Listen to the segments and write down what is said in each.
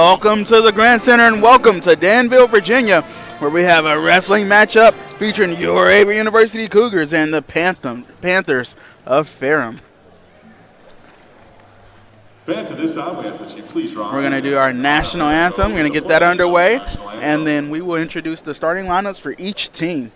Welcome to the Grand Center and welcome to Danville, Virginia, where we have a wrestling matchup featuring your Averett University Cougars and the Panthers of Ferrum. Fans, at this time, we ask that you please rise. We're going to do our national anthem. We're going to get that underway, and then we will introduce the starting lineups for each team.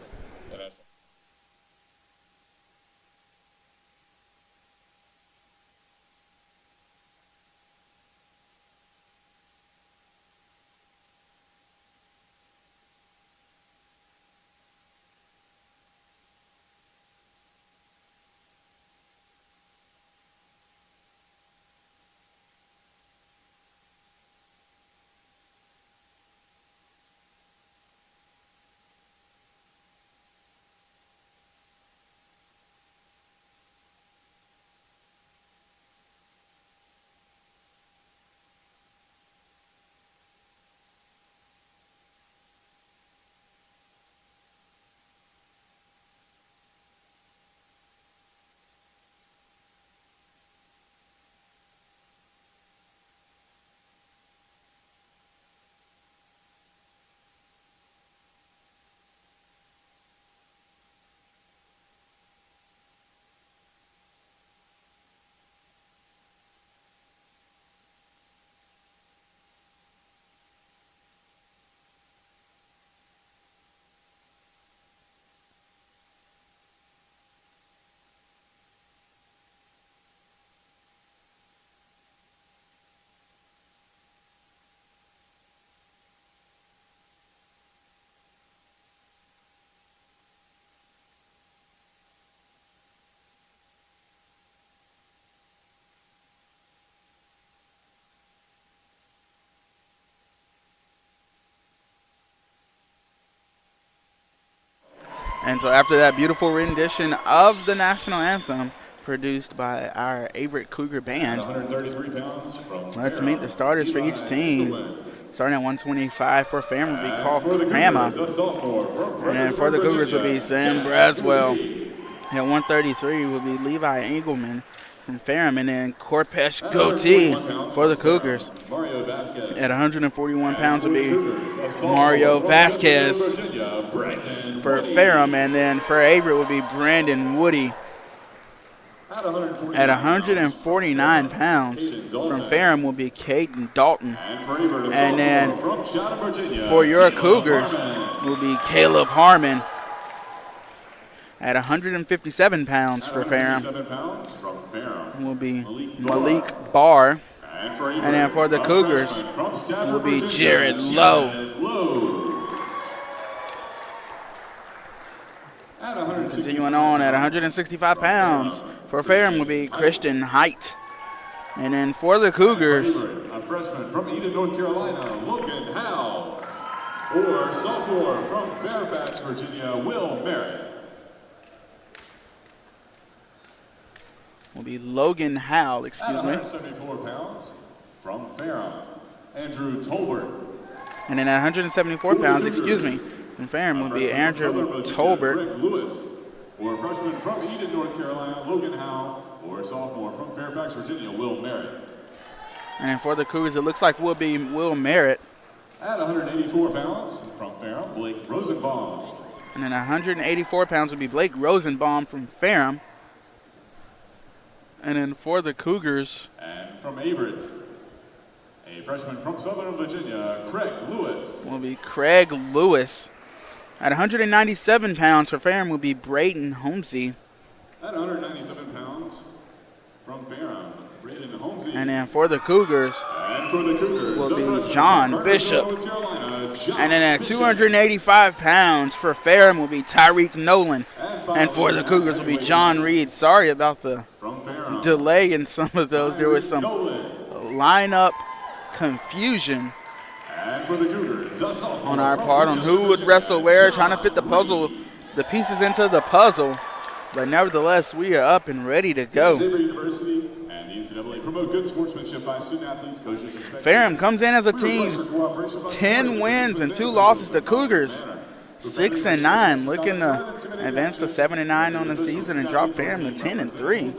And so after that beautiful rendition of the national anthem produced by our Averett Cougar Band, let's meet the starters for each team. Starting at 125 for Ferrum will be Carl Crama. And then for the Cougars will be Sam Braswell. At 133 will be Levi Engelman from Ferrum. And then Corpesh Goatee for the Cougars. At 141 pounds will be Mario Vasquez for Ferrum. And then for Averett will be Brandon Woody. At 149 pounds from Ferrum will be Caden Dalton. And then for your Cougars will be Caleb Harmon. At 157 pounds for Ferrum will be Malik Barr. And then for the Cougars will be Jared Lowe. Continuing on at 165 pounds for Ferrum will be Christian Height. And then for the Cougars, a freshman from Eden, North Carolina, Logan Howe. Or sophomore from Fairfax, Virginia, Will Merritt. will be Logan Howe, excuse me. 174 pounds from Ferrum, Andrew Tolbert. And then at 174 pounds, excuse me, from Ferrum will be Andrew Tolbert. Greg Lewis, or freshman from Eden, North Carolina, Logan Howe, or sophomore from Fairfax, Virginia, Will Merritt. And then for the Cougars, it looks like will be Will Merritt. At 184 pounds from Ferrum, Blake Rosenbaum. And then 184 pounds will be Blake Rosenbaum from Ferrum. And then for the Cougars, and from Averett, a freshman from Southern Virginia, Craig Lewis. Will be Craig Lewis. At 197 pounds for Ferrum will be Braden Holmesy. At 197 pounds from Ferrum, Braden Holmesy. And then for the Cougars, will be John Bishop. And then at 285 pounds for Ferrum will be Tyreek Nolan. And for the Cougars will be John Reed. Sorry about the delay in some of those. There was some lineup confusion on our part on who would wrestle where, trying to fit the pieces into the puzzle. But nevertheless, we are up and ready to go. Ferrum comes in as a team, 10 wins and 2 losses. The Cougars, 6-9, looking to advance to 7-9 on the season and drop Ferrum to 10-3.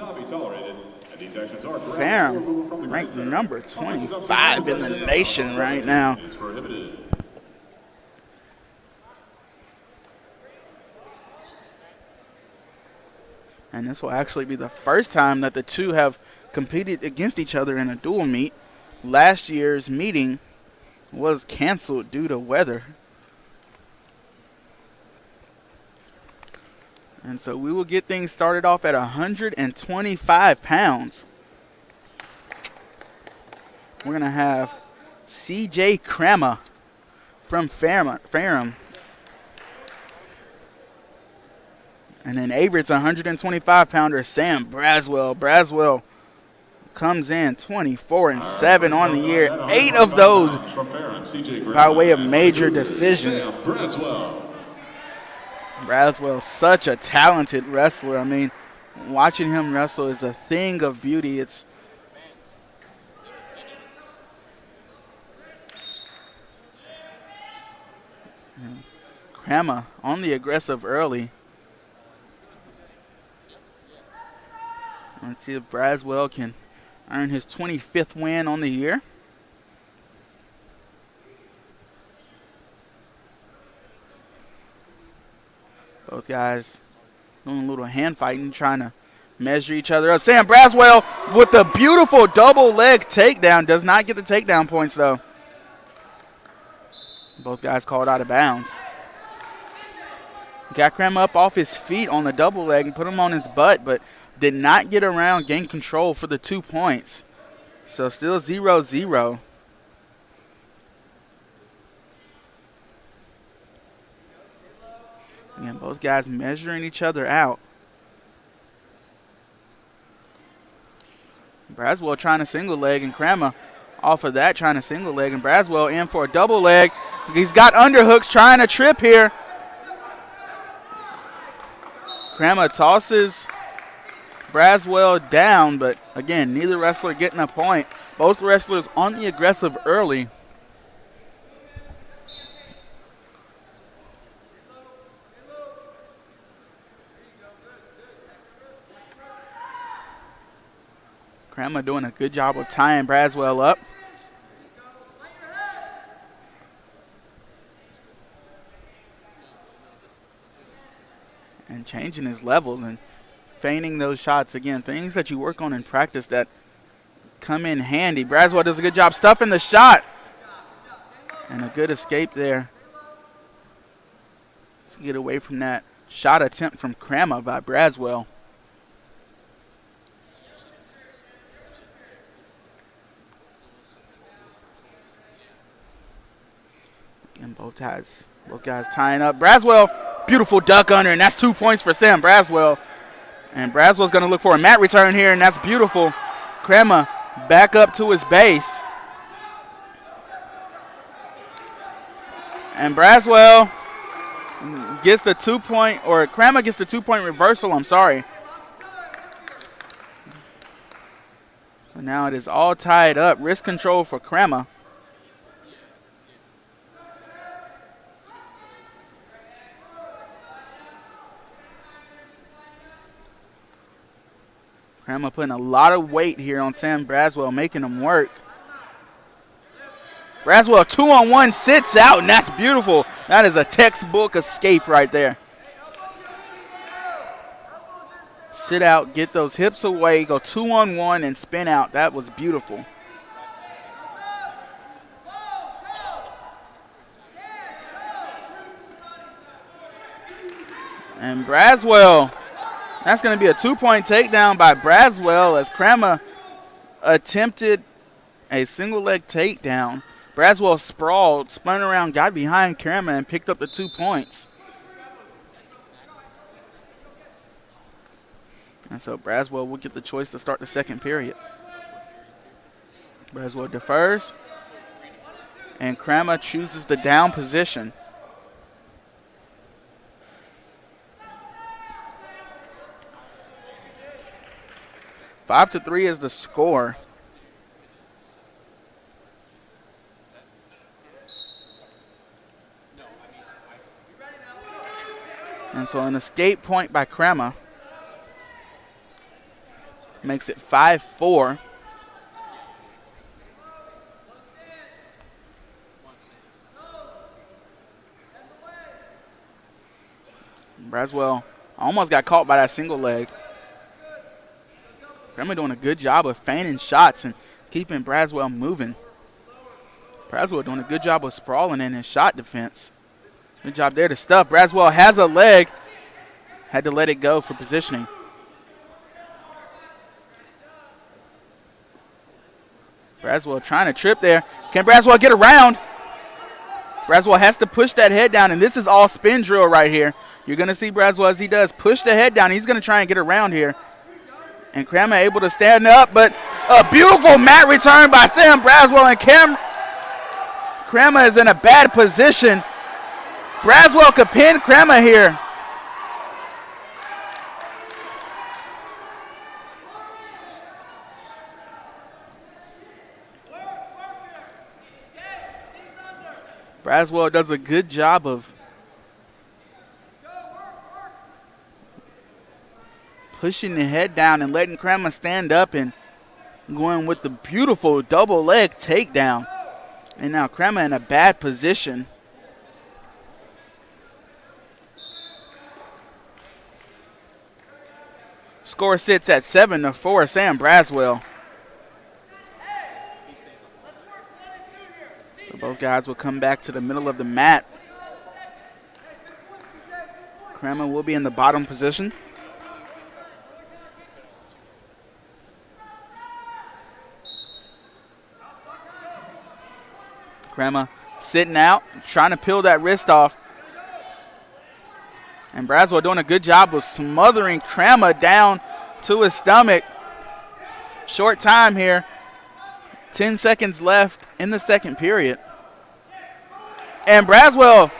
And these actions are correct. Ferrum, ranked number 25 in the nation right now. Is prohibited. And this will actually be the first time that the two have competed against each other in a dual meet. Last year's meeting was canceled due to weather. And so we will get things started off at 125 pounds. We're going to have C.J. Kramer from Ferrum. And then Averett's 125-pounder, Sam Braswell. Braswell comes in 24-7 on the year. 8 of those by way of major decision. Braswell, such a talented wrestler. I mean, watching him wrestle is a thing of beauty. It's Kramer on the aggressive early. Let's see if Braswell can earn his 25th win on the year. Both guys doing a little hand fighting, trying to measure each other up. Sam Braswell with the beautiful double leg takedown. Does not get the takedown points, though. Both guys called out of bounds. Got Kramer up off his feet on the double leg and put him on his butt, but did not get around, gain control for the 2 points. So still 0-0. Again, both guys measuring each other out. Braswell trying to single leg, and Kramer off of that trying to single leg, and Braswell in for a double leg. He's got underhooks, trying to trip here. Kramer tosses Braswell down, but again, neither wrestler getting a point. Both wrestlers on the aggressive early. Kramer doing a good job of tying Braswell up. And changing his levels and feigning those shots. Again, things that you work on in practice that come in handy. Braswell does a good job stuffing the shot. And a good escape there to get away from that shot attempt from Kramer by Braswell. And both guys tying up. Braswell, beautiful duck under, and that's 2 points for Sam Braswell. And Braswell's going to look for a mat return here, and that's beautiful. Kramer back up to his base. And Braswell gets the 2 point, or Kramer gets the 2 point reversal, I'm sorry. So now it is all tied up. Wrist control for Kramer. Kramer putting a lot of weight here on Sam Braswell, making him work. Braswell 2-on-1 sits out, and that's beautiful. That is a textbook escape right there. Sit out, get those hips away, go 2-on-1 and spin out. That was beautiful. And Braswell, that's going to be a 2 point takedown by Braswell as Kramer attempted a single leg takedown. Braswell sprawled, spun around, got behind Kramer, and picked up the 2 points. And so Braswell will get the choice to start the second period. Braswell defers, and Kramer chooses the down position. Five to 3 is the score. And so an escape point by Kramer. Makes it 5-4. Braswell almost got caught by that single leg. Grandma doing a good job of feigning shots and keeping Braswell moving. Braswell doing a good job of sprawling in his shot defense. Good job there to stuff. Braswell has a leg. Had to let it go for positioning. Braswell trying to trip there. Can Braswell get around? Braswell has to push that head down, and this is all spin drill right here. You're going to see Braswell as he does push the head down. He's going to try and get around here. And Kramer able to stand up, but a beautiful mat return by Sam Braswell, and Kramer is in a bad position. Braswell could pin Kramer here. Braswell does a good job of pushing the head down and letting Kramer stand up and going with the beautiful double leg takedown. And now Kramer in a bad position. Score sits at 7-4, Sam Braswell. So both guys will come back to the middle of the mat. Kramer will be in the bottom position. Kramer sitting out, trying to peel that wrist off. And Braswell doing a good job of smothering Kramer down to his stomach. Short time here. 10 seconds left in the second period. And Braswell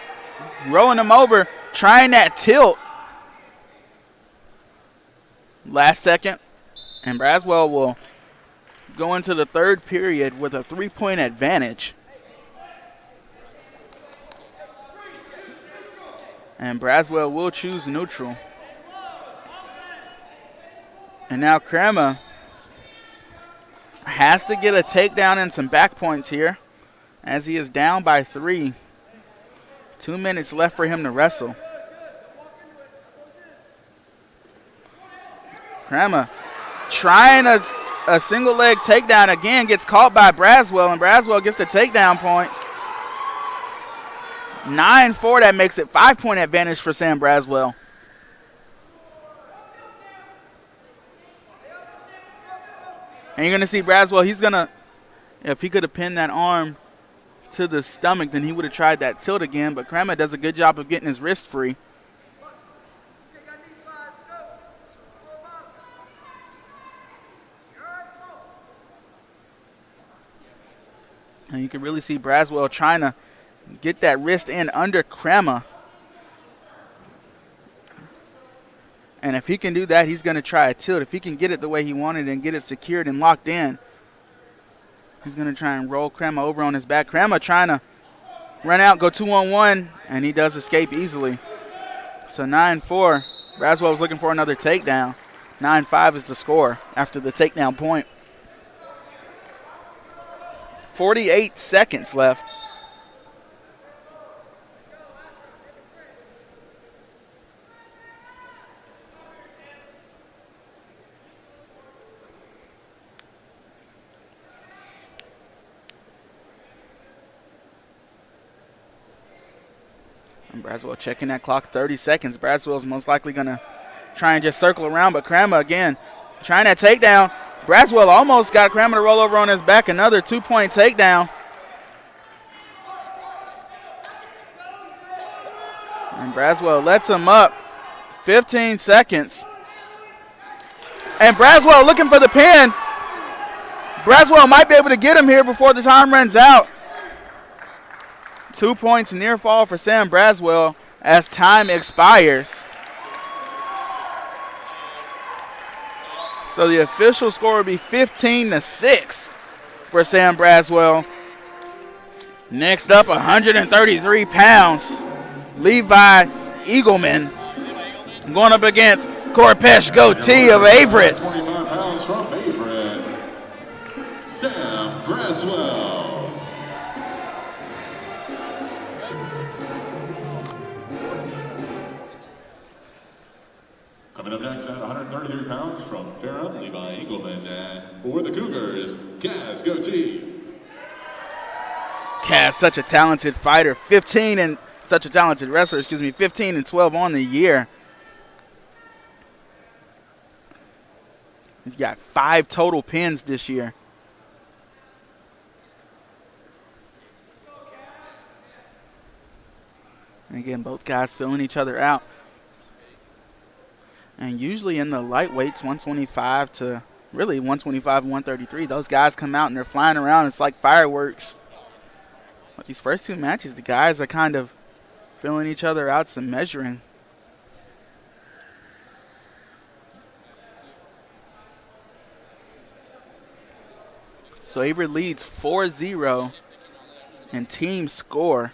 rolling him over, trying that tilt. Last second. And Braswell will go into the third period with a 3-point advantage. And Braswell will choose neutral. And now Kramer has to get a takedown and some back points here as he is down by 3. 2 minutes left for him to wrestle. Kramer trying a single leg takedown again, gets caught by Braswell, and Braswell gets the takedown points. 9-4, that makes it 5-point advantage for Sam Braswell. And you're going to see Braswell, he's going to, if he could have pinned that arm to the stomach, then he would have tried that tilt again. But Kramer does a good job of getting his wrist free. And you can really see Braswell trying to get that wrist in under Kramer. And if he can do that, he's going to try a tilt. If he can get it the way he wanted and get it secured and locked in, he's going to try and roll Kramer over on his back. Kramer trying to run out, go 2-on-1, and he does escape easily. So 9-4. Braswell was looking for another takedown. 9-5 is the score after the takedown point. 48 seconds left. And Braswell checking that clock, 30 seconds. Braswell's most likely going to try and just circle around, but Kramer again trying that takedown. Braswell almost got Kramer to roll over on his back. Another 2-point takedown. And Braswell lets him up. 15 seconds. And Braswell looking for the pin. Braswell might be able to get him here before the time runs out. 2 points near fall for Sam Braswell as time expires. So the official score will be 15-6 for Sam Braswell. Next up, 133 pounds, Levi Eagleman going up against Corpesh Goatee of Averett. 25 pounds from next at 133 pounds from Ferrum, Levi Engelman. And for the Cougars, Kaz Goatee. Kaz, such a talented fighter, 15 and such a talented wrestler, 15 and 12 on the year. He's got 5 total pins this year. And again, both guys filling each other out. And usually in the lightweights, 125 to really 125 and 133, those guys come out and they're flying around. It's like fireworks. But these first 2 matches, the guys are kind of filling each other out, some measuring. So Averett leads 4-0 in team score.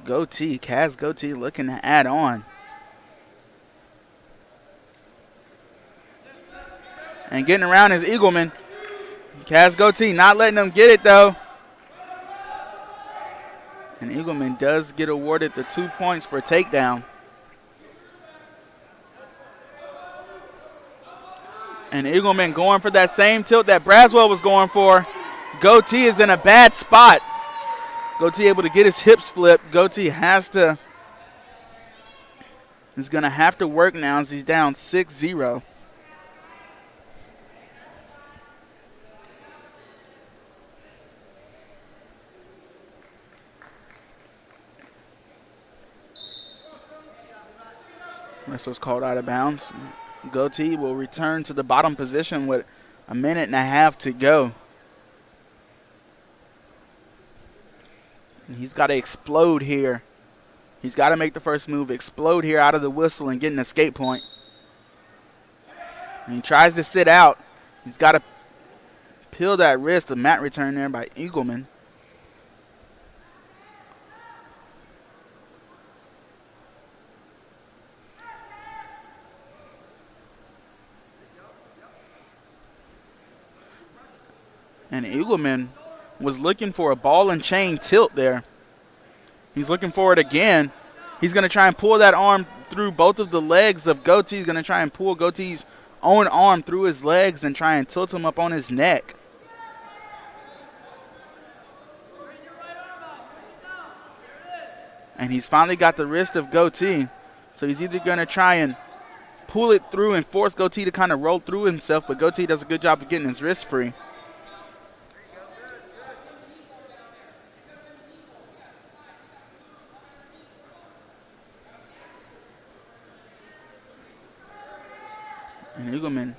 Goatee, Kaz Goatee looking to add on. And getting around is Eagleman. Kaz Goatee not letting them get it though. And Eagleman does get awarded the 2 points for takedown. And Eagleman going for that same tilt that Braswell was going for. Goatee is in a bad spot. Goatee able to get his hips flipped. Goatee is going to have to work now as he's down 6-0. This was called out of bounds. Goatee will return to the bottom position with a minute and a half to go. And he's got to explode here. He's got to make the first move, explode here out of the whistle and get an escape point. And he tries to sit out. He's got to peel that wrist. A mat return there by Eagleman. And Eagleman was looking for a ball and chain tilt there. He's looking for it again. He's going to try and pull that arm through both of the legs of Goatee. He's going to try and pull Goatee's own arm through his legs and try and tilt him up on his neck. And he's finally got the wrist of Goatee. So he's either going to try and pull it through and force Goatee to kind of roll through himself, but Goatee does a good job of getting his wrist free. And Eagleman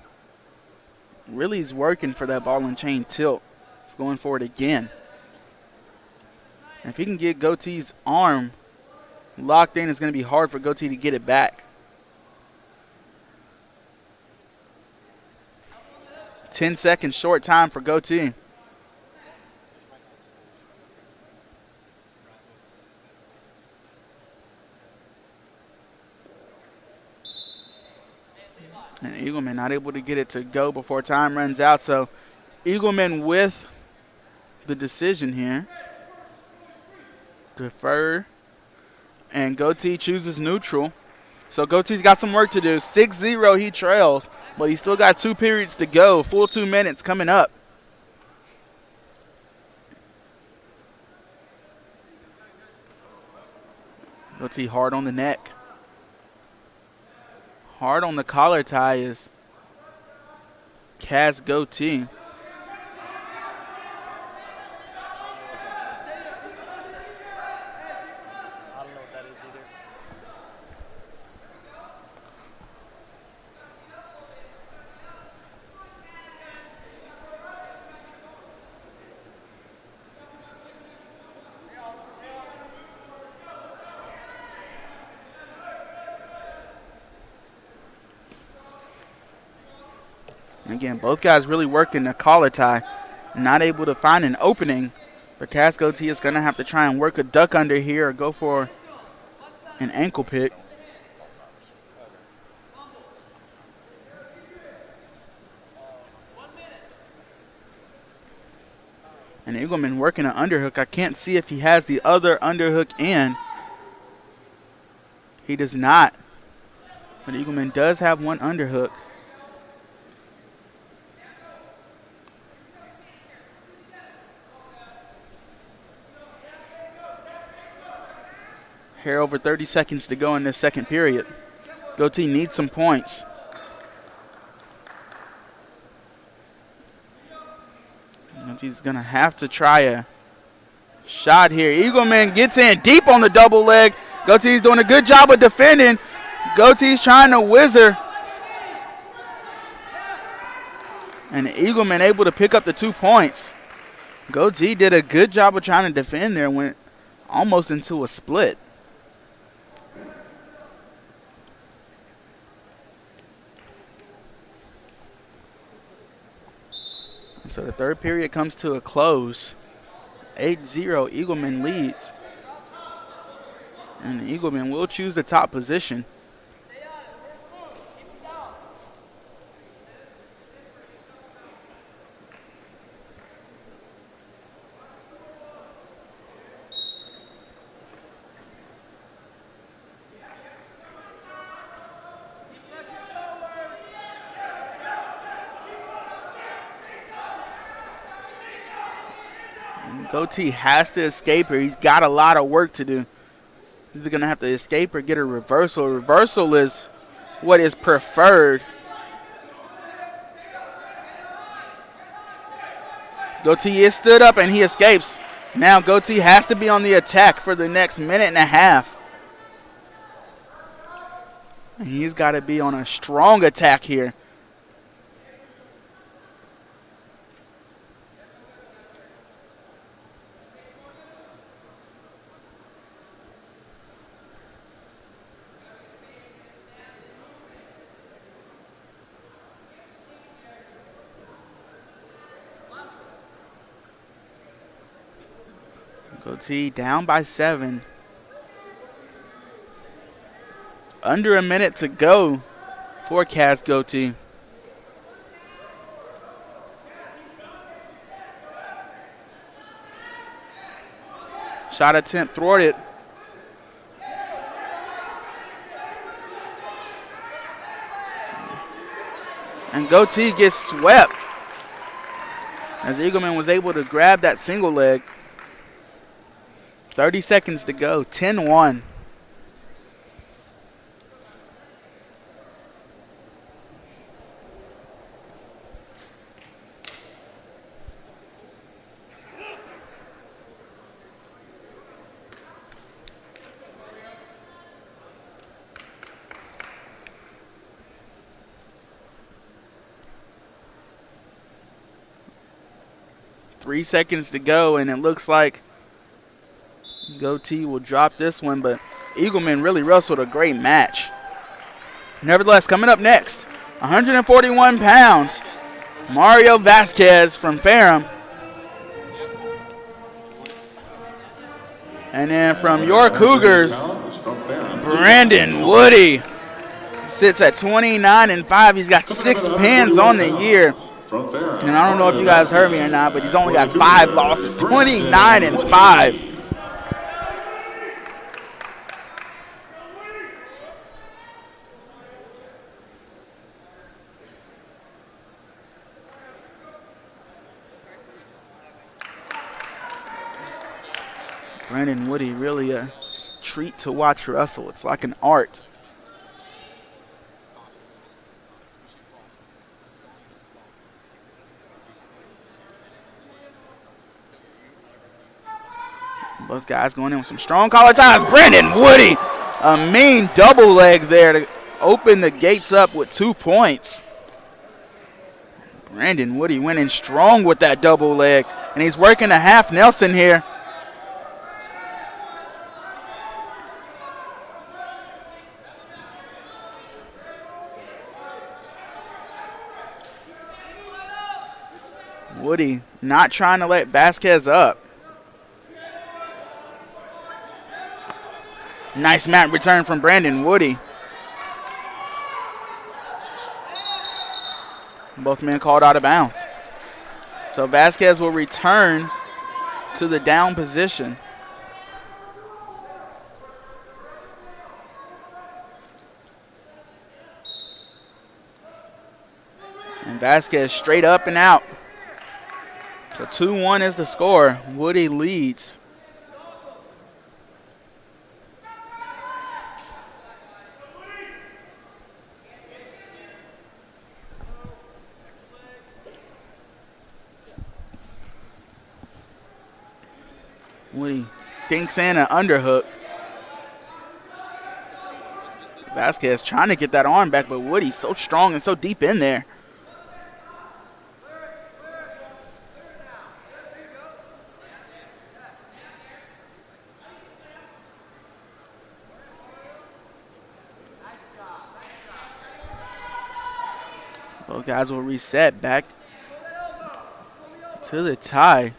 really is working for that ball and chain tilt. He's going for it again. And if he can get Goatee's arm locked in, it's going to be hard for Goatee to get it back. 10 seconds short time for Goatee. And Eagleman not able to get it to go before time runs out. So Eagleman with the decision here. Defer. And Goatee chooses neutral. So Goatee's got some work to do. 6-0 he trails, but he's still got 2 periods to go. Full 2 minutes coming up. Goatee hard on the neck. Hard on the collar tie is Kaz Goatee. Again, both guys really working the collar tie. Not able to find an opening. But Kaz Goatee is going to have to try and work a duck under here or go for an ankle pick. And Eagleman working an underhook. I can't see if he has the other underhook in. He does not. But Eagleman does have one underhook. Here over 30 seconds to go in this second period. Goatee needs some points. Goatee's going to have to try a shot here. Eagleman gets in deep on the double leg. Goatee's doing a good job of defending. Goatee's trying to whizzer. And Eagleman able to pick up the 2 points. Goatee did a good job of trying to defend there, went almost into a split. So the third period comes to a close. 8-0, Eagleman leads. And the Eagleman will choose the top position. Goatee has to escape her. He's got a lot of work to do. He's either going to have to escape or get a reversal. Reversal is what is preferred. Goatee is stood up and he escapes. Now Goatee has to be on the attack for the next minute and a half. And he's got to be on a strong attack here. Goatee down by 7. Under a minute to go for Cass Goatee. Shot attempt thwarted. And Goatee gets swept as Eagleman was able to grab that single leg. 30 seconds to go, 10-1. Three seconds to go, and it looks like Goatee will drop this one, but Eagleman really wrestled a great match. Nevertheless, coming up next, 141 pounds, Mario Vasquez from Ferrum. And then from your Cougars, Brandon Woody sits at 29-5. He's got 6 pins on the year. And I don't know if you guys heard me or not, but he's only got 5 losses, 29-5. Brandon Woody, really a treat to watch wrestle. It's like an art. Both guys going in with some strong collar ties. Brandon Woody, a mean double leg there to open the gates up with 2 points. Brandon Woody went in strong with that double leg, and he's working a half Nelson here. Woody not trying to let Vasquez up. Nice mat return from Brandon Woody. Both men called out of bounds. So Vasquez will return to the down position. And Vasquez straight up and out. So 2-1 is the score. Woody leads. Woody sinks in an underhook. Vasquez trying to get that arm back, but Woody's so strong and so deep in there. Both guys will reset back to the tie.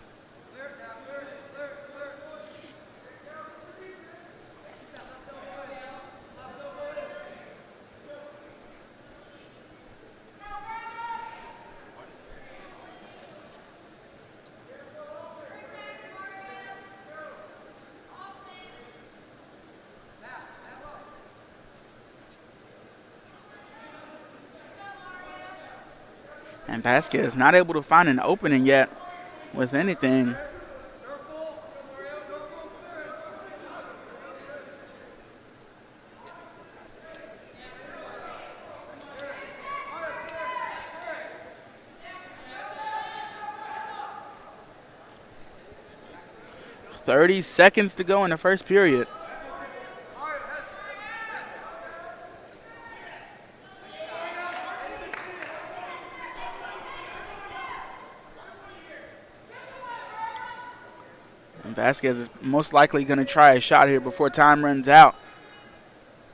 And Vasquez not able to find an opening yet with anything. .30 seconds to go in the first period. Vasquez is most likely going to try a shot here before time runs out.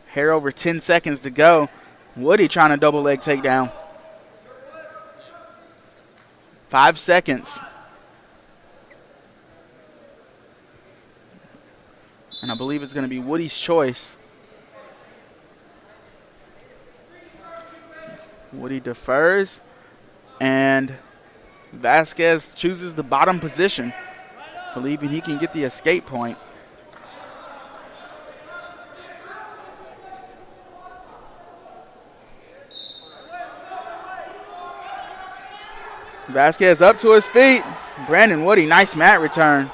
Hair over 10 seconds to go. Woody trying to double leg takedown. 5 seconds. And I believe it's going to be Woody's choice. Woody defers. And Vasquez chooses the bottom position, believing he can get the escape point. Vasquez up to his feet. Brandon Woody, nice mat return.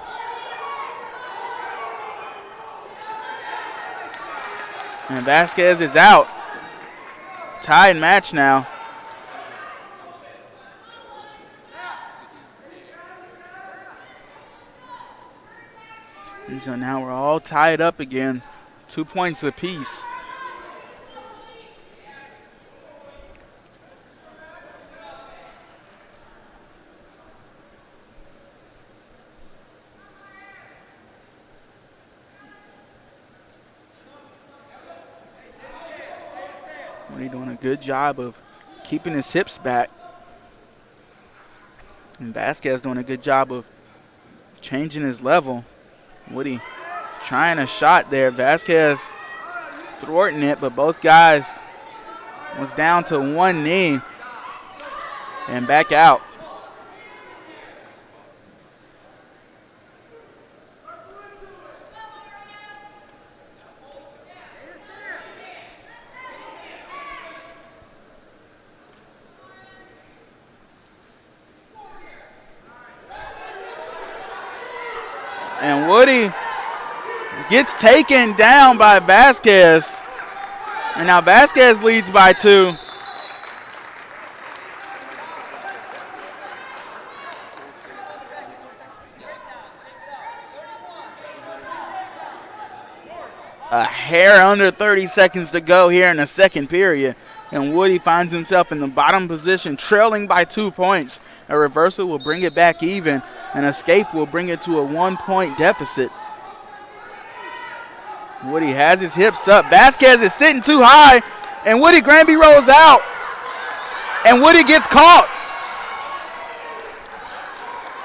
And Vasquez is out. Tied match now. And so now we're all tied up again. 2 points apiece. Woody doing a good job of keeping his hips back. And Vasquez doing a good job of changing his level. Woody trying a shot there. Vasquez thwarting it, but both guys was down to one knee and back out. And Woody gets taken down by Vasquez. And now Vasquez leads by 2. A hair under 30 seconds to go here in the second period. And Woody finds himself in the bottom position, trailing by 2 points. A reversal will bring it back even. An escape will bring it to a 1-point deficit. Woody has his hips up. Vasquez is sitting too high, and Woody Granby rolls out. And Woody gets caught.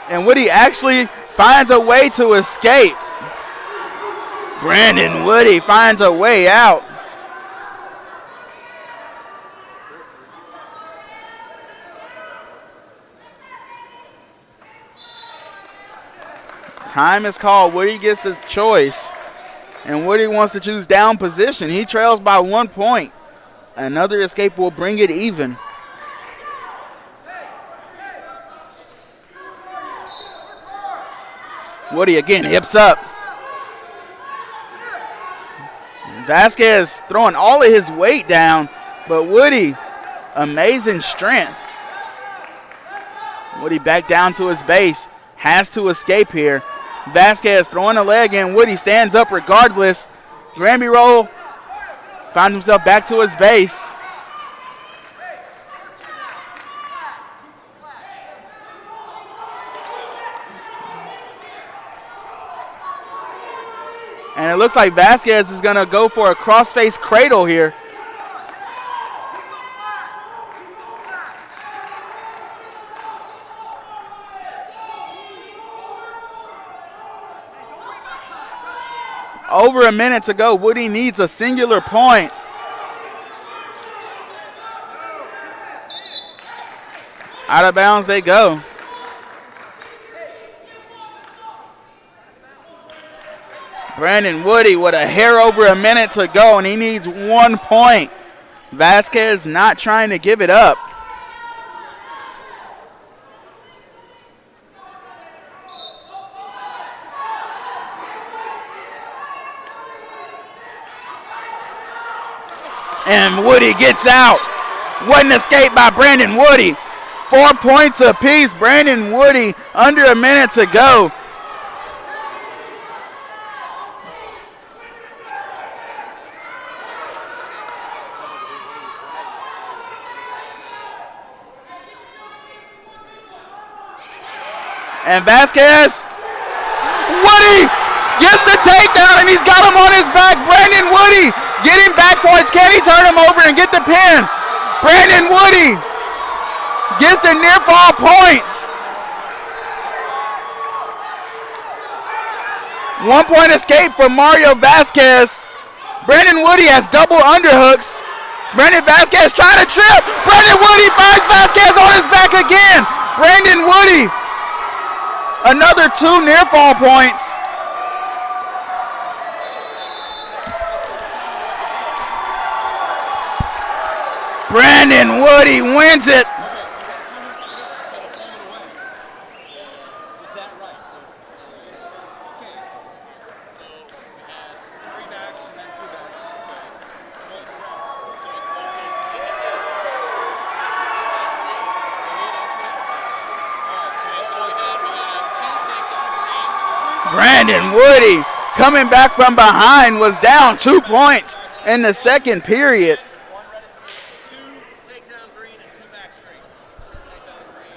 And Woody actually finds a way to escape. Brandon Woody finds a way out. Time is called. Woody gets the choice. And Woody wants to choose down position. He trails by 1 point. Another escape will bring it even. Woody again, hips up. Vasquez throwing all of his weight down, but Woody, amazing strength. Woody back down to his base, has to escape here. Vasquez throwing a leg in. Woody stands up regardless. Granby roll, found himself back to his base. And it looks like Vasquez is going to go for a cross-face cradle here. Over a minute to go. Woody needs a singular point. Out of bounds they go. Brandon Woody with a hair over a minute to go, and he needs 1 point. Vasquez not trying to give it up. And Woody gets out. What an escape by Brandon Woody. 4 points apiece. Brandon Woody under a minute to go. And Vasquez, Woody gets the takedown, and he's got him on his back. Brandon Woody getting back points. Can he turn him over and get the pin? Brandon Woody gets the near fall points. 1 point escape for Mario Vasquez. Brandon Woody has double underhooks. Brandon Vasquez trying to trip. Brandon Woody finds Vasquez on his back again. Brandon Woody, another 2 near fall points. Brandon Woody wins it. Brandon Woody coming back from behind was down 2 points in the second period.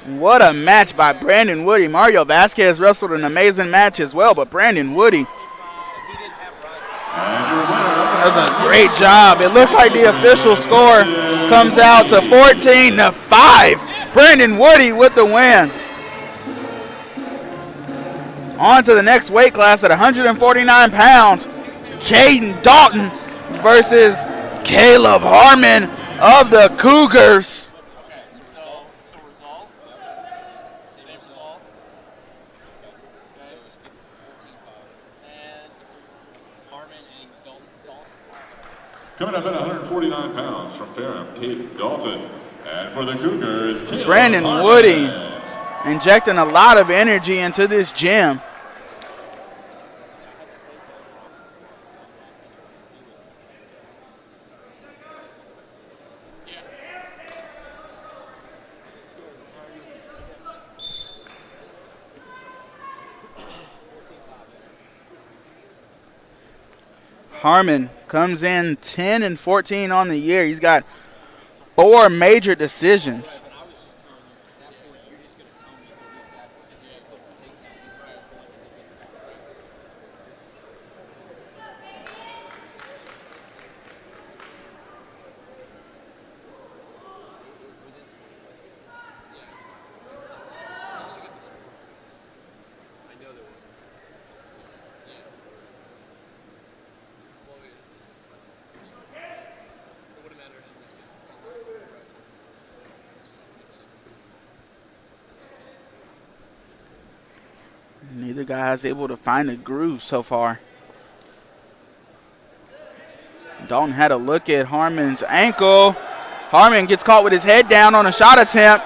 What a match by Brandon Woody. Mario Vasquez wrestled an amazing match as well, but Brandon Woody does a great job. It looks like the official score comes out to 14-5. Brandon Woody with the win. On to the next weight class at 149 pounds. Caden Dalton versus Caleb Harmon of the Cougars. Coming up at 149 pounds from Ferrum, Caden Dalton. And for the Cougars, Caleb Brandon Harmon. Woody injecting a lot of energy into this gym. Harmon comes in 10-14 on the year. He's got 4 major decisions. Neither guy is able to find a groove so far. Dalton had a look at Harmon's ankle. Harmon gets caught with his head down on a shot attempt.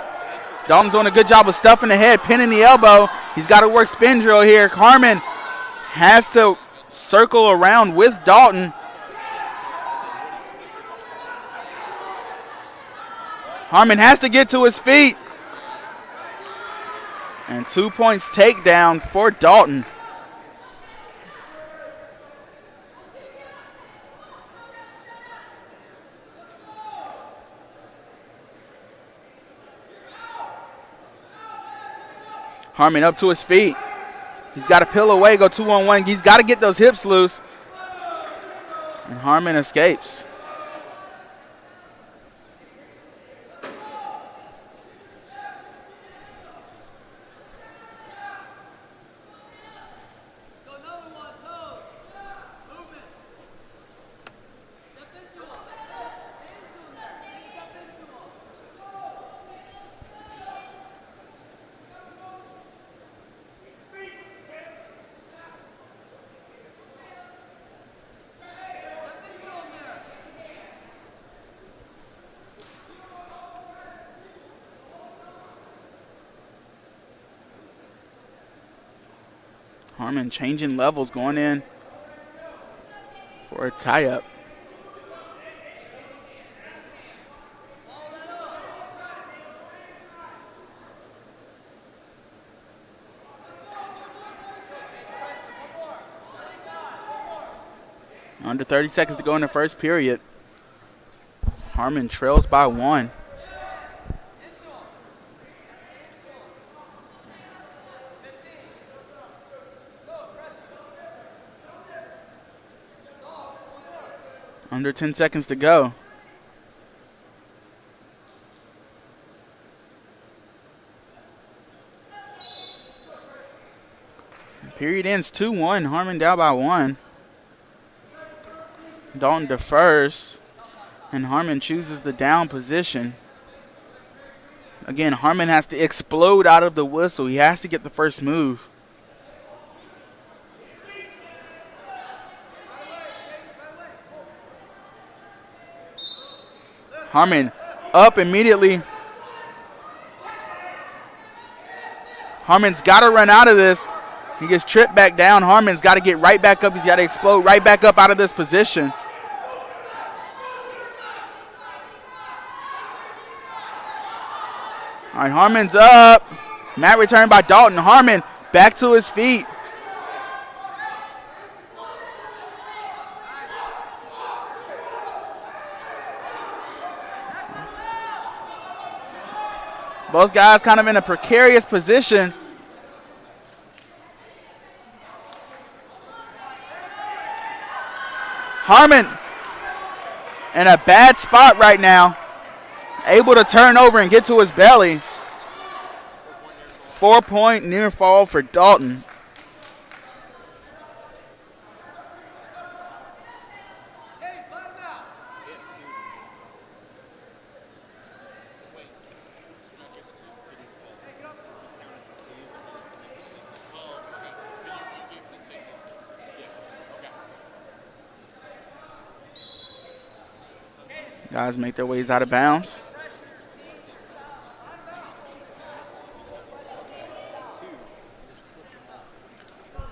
Dalton's doing a good job of stuffing the head, pinning the elbow. He's got to work spin drill here. Harmon has to circle around with Dalton. Harmon has to get to his feet. And 2 points takedown for Dalton. Harmon up to his feet. He's got to peel away, go 2-on-1. He's got to get those hips loose. And Harmon escapes. Harmon changing levels, going in for a tie-up. Under 30 seconds to go in the first period. Harmon trails by 1. Under 10 seconds to go. Period ends 2-1. Harmon down by 1. Dalton defers, and Harmon chooses the down position. Again, Harmon has to explode out of the whistle. He has to get the first move. Harmon up immediately. Harmon's got to run out of this. He gets tripped back down. Harmon's got to get right back up. He's got to explode right back up out of this position. All right, Harmon's up. Mat return by Dalton. Harmon back to his feet. Both guys kind of in a precarious position. Harmon in a bad spot right now. Able to turn over and get to his belly. 4-point near fall for Dalton. Guys make their ways out of bounds.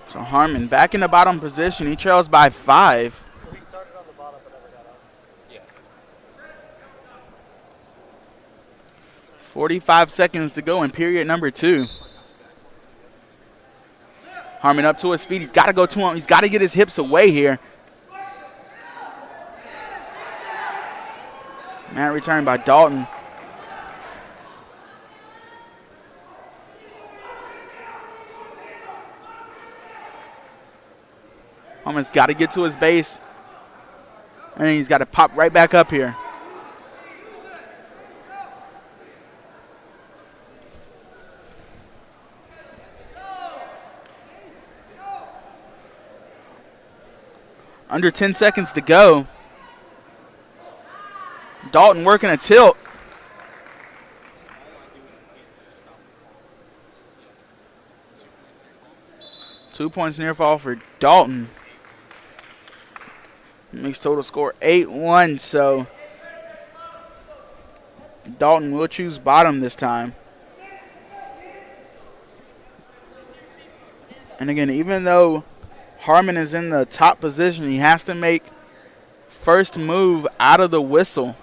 So Harmon back in the bottom position. He trails by 5. 45 seconds to go in period number 2. Harmon up to his feet. He's got to go to him. He's got to get his hips away here. Mat return by Dalton. Harmon's got to get to his base. And then he's got to pop right back up here. Under 10 seconds to go. Dalton working a tilt. Two points near fall for Dalton. Makes total score 8-1, so Dalton will choose bottom this time. And again, even though Harmon is in the top position, he has to make first move out of the whistle.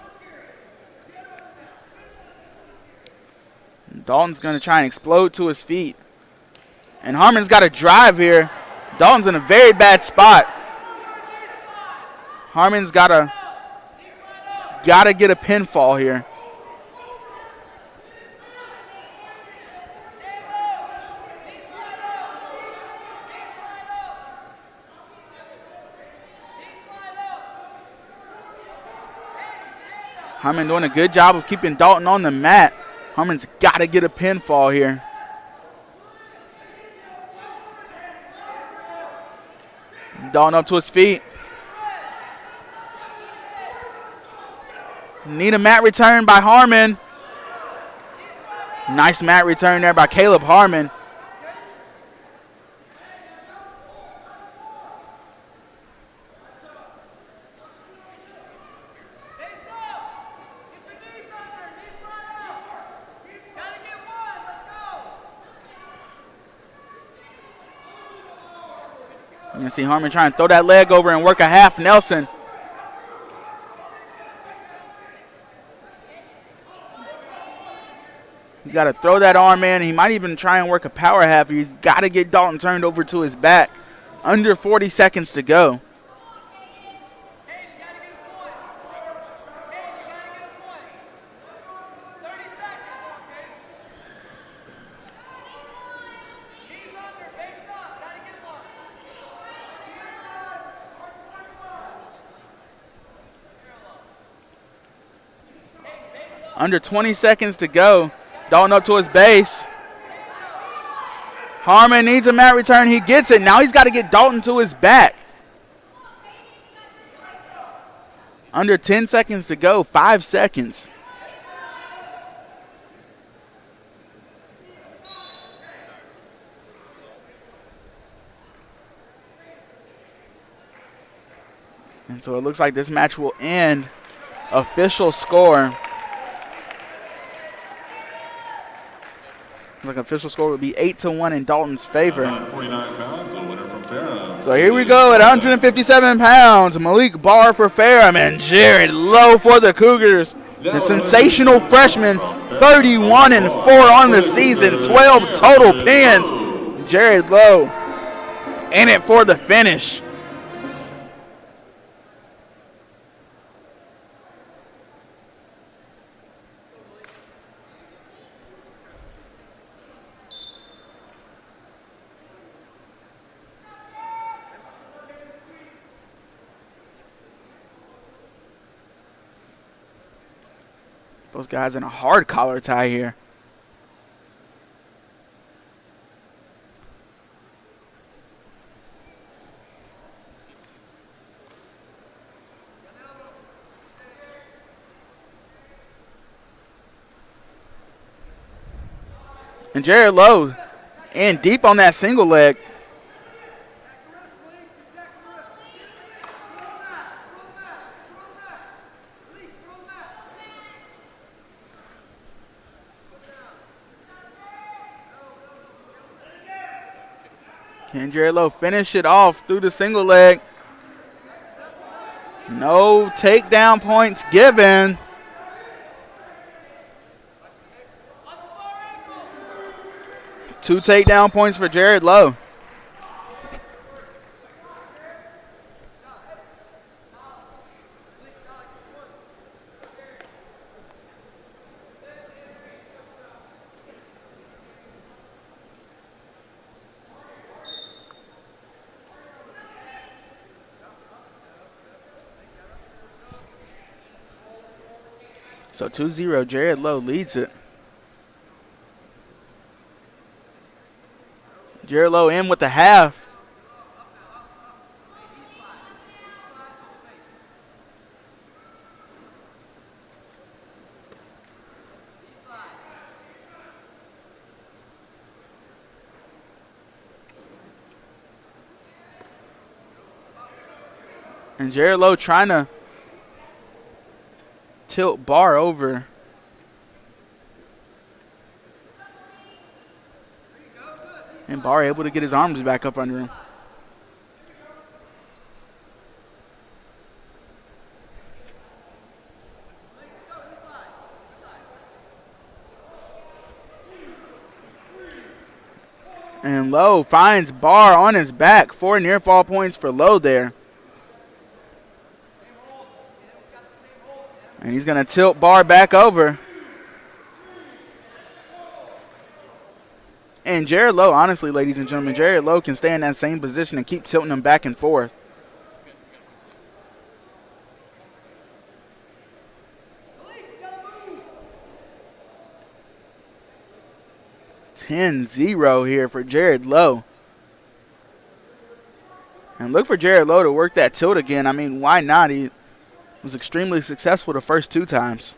Dalton's going to try and explode to his feet. And Harmon's got to drive here. Dalton's in a very bad spot. Harmon's got to get a pinfall here. Harmon doing a good job of keeping Dalton on the mat. Harmon's got to get a pinfall here. Dalton up to his feet. Need a mat return by Harmon. Nice mat return there by Caleb Harmon. You can see Harmon trying to throw that leg over and work a half Nelson. He's got to throw that arm in. He might even try and work a power half. He's got to get Dalton turned over to his back. Under 40 seconds to go. Under 20 seconds to go. Dalton up to his base. Harmon needs a mat return. He gets it. Now he's got to get Dalton to his back. Under 10 seconds to go. 5 seconds. And so it looks like this match will end. Official score. Like official score would be 8-1 in Dalton's favor. 49 pounds, the winner from Ferrum. So here we go at 157 pounds. Malik Barr for Ferrum and Jared Lowe for the Cougars. The sensational freshman, 31-4 on the season, 12 total pins. Jared Lowe in it for the finish. Those guys in a hard collar tie here. And Jared Lowe in deep on that single leg. Can Jared Lowe finish it off through the single leg? No takedown points given. Two takedown points for Jared Lowe. So 2-0, Jared Lowe leads it. Jared Lowe in with the half. And Jared Lowe trying to tilt Barr over. And Barr able to get his arms back up under him. And Lowe finds Barr on his back. 4 near fall points for Lowe there. And he's going to tilt Barr back over. And Jared Lowe, honestly, ladies and gentlemen, Jared Lowe can stay in that same position and keep tilting him back and forth. (10-0) here for Jared Lowe. And look for Jared Lowe to work that tilt again. I mean, why not? He was extremely successful the first 2 times.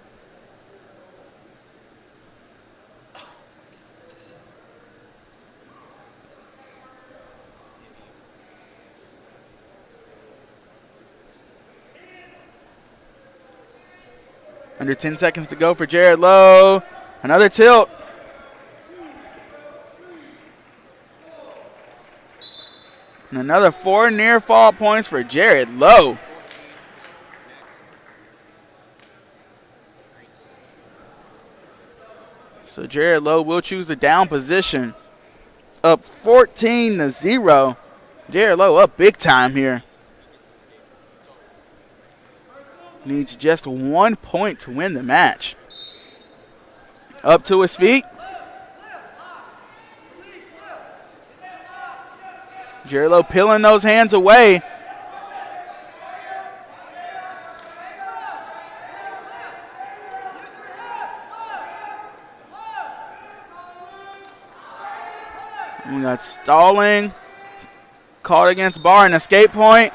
Under 10 seconds to go for Jared Lowe. Another tilt. And another 4 near fall points for Jared Lowe. So Jared Lowe will choose the down position. Up 14-0. Jared Lowe up big time here. Needs just 1 point to win the match. Up to his feet. Jared Lowe peeling those hands away. We got stalling. Called against Barr, an escape point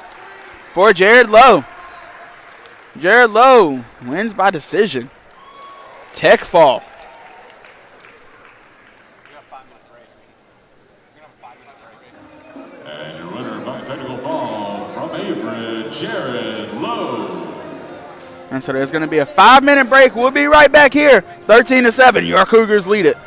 for Jared Lowe. Jared Lowe wins by decision. Tech fall. And your winner by technical fall from Averett, Jared Lowe. And so there's going to be a 5-minute break. We'll be right back here. 13-7. Your Cougars lead it.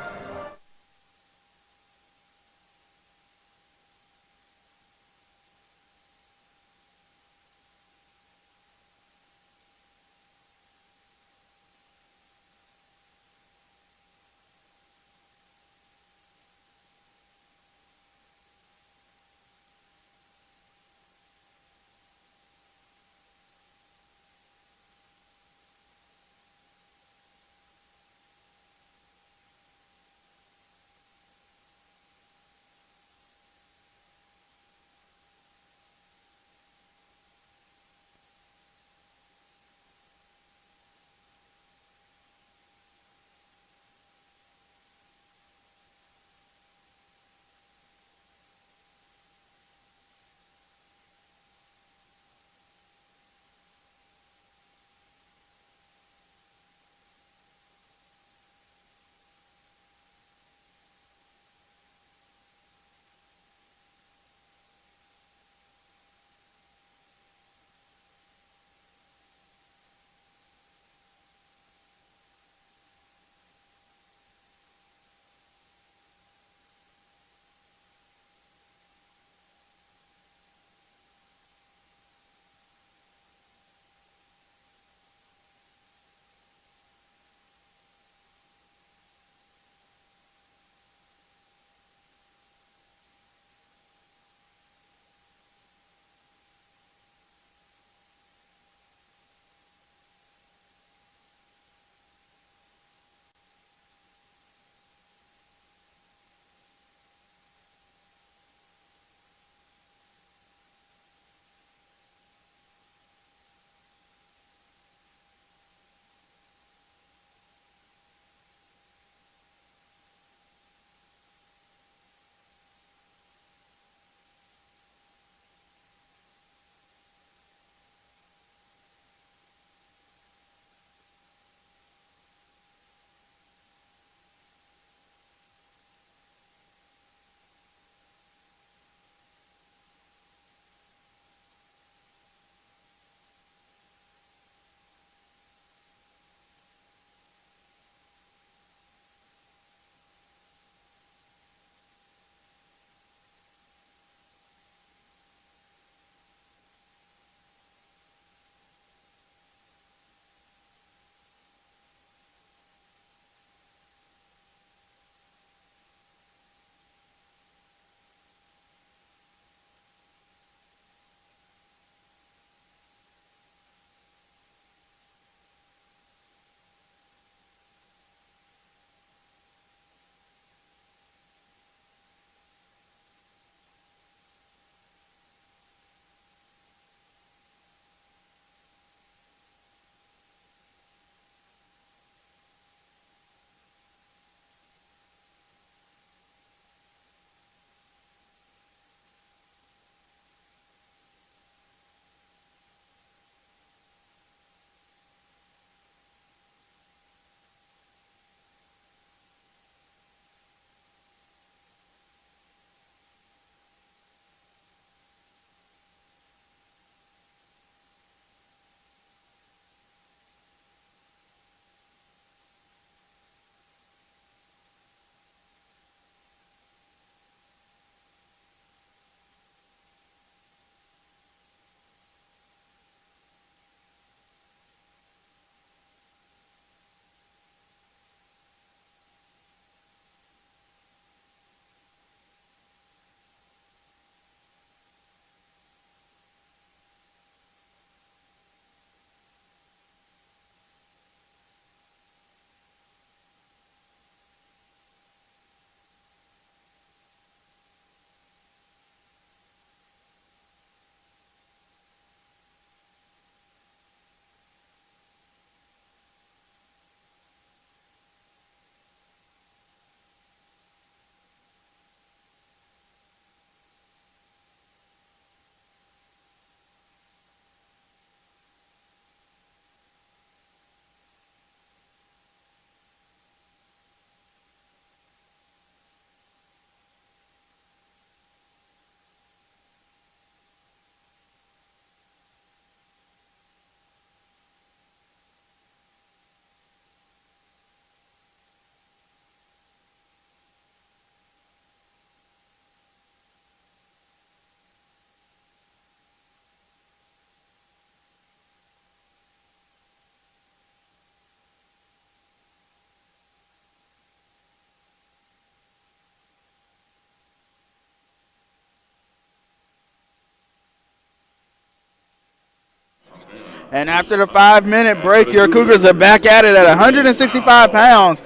And after the 5-minute break, your Cougars are back at it at 165 pounds.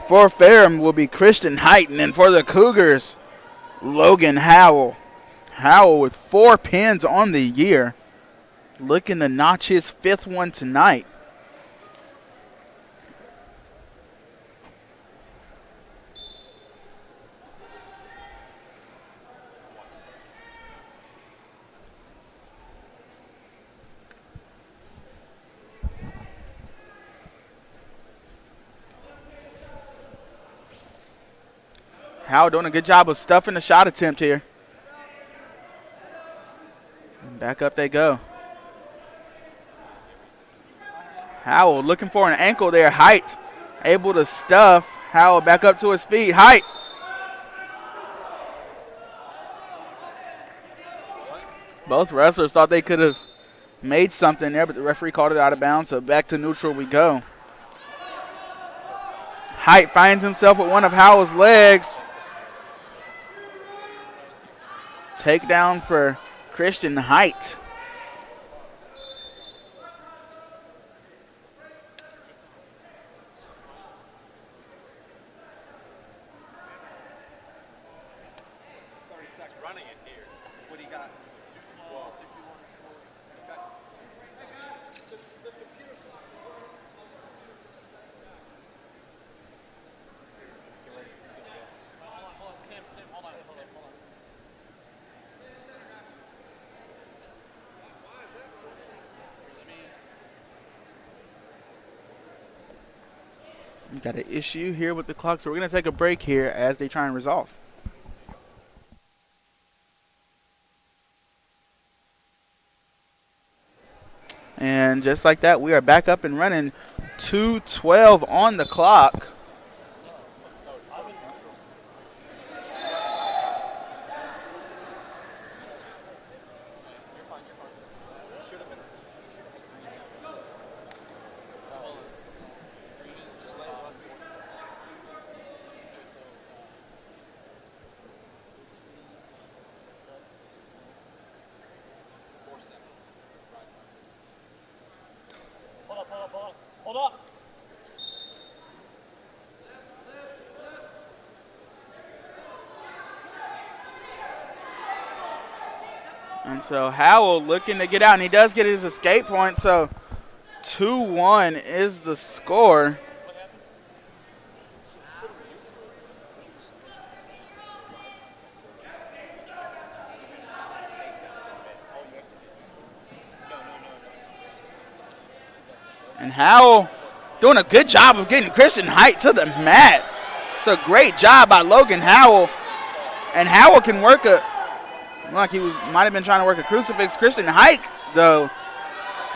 For Ferrum will be Christian Height, and for the Cougars, Logan Howell. Howell with 4 pins on the year, looking to notch his 5th one tonight. Howell doing a good job of stuffing the shot attempt here. And back up they go. Howell looking for an ankle there. Height able to stuff. Howell back up to his feet. Height. Both wrestlers thought they could have made something there, but the referee called it out of bounds, so back to neutral we go. Height finds himself with one of Howell's legs. Takedown for Christian Height. We've got an issue here with the clock, so we're going to take a break here as they try and resolve. And just like that, we are back up and running. 2:12 on the clock. Hold up. And so Howell looking to get out, and he does get his escape point, so 2-1 is the score. And Howell doing a good job of getting Christian Height to the mat. It's a great job by Logan Howell. And Howell can work like he might have been trying to work a crucifix. Christian Height, though,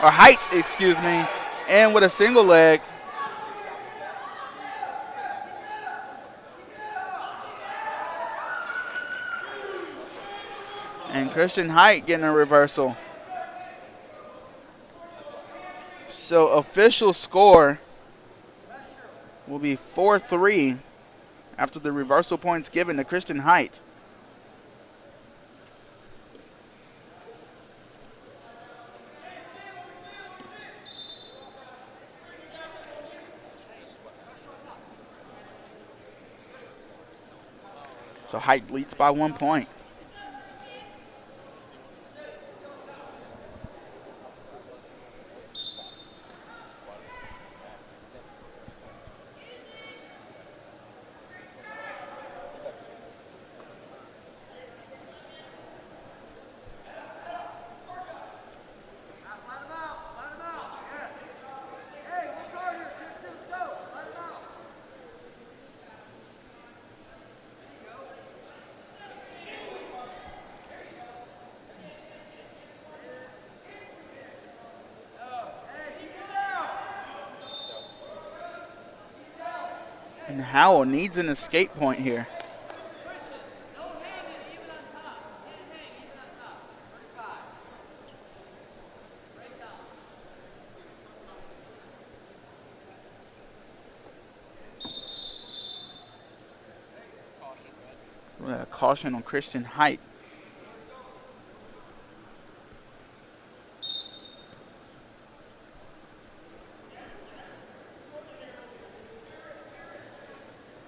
or Height, excuse me, and with a single leg. And Christian Height getting a reversal. So official score will be 4-3 after the reversal points given to Christian Height. So Height leads by 1 point. And Howell needs an escape point here. We got a caution on Christian Height.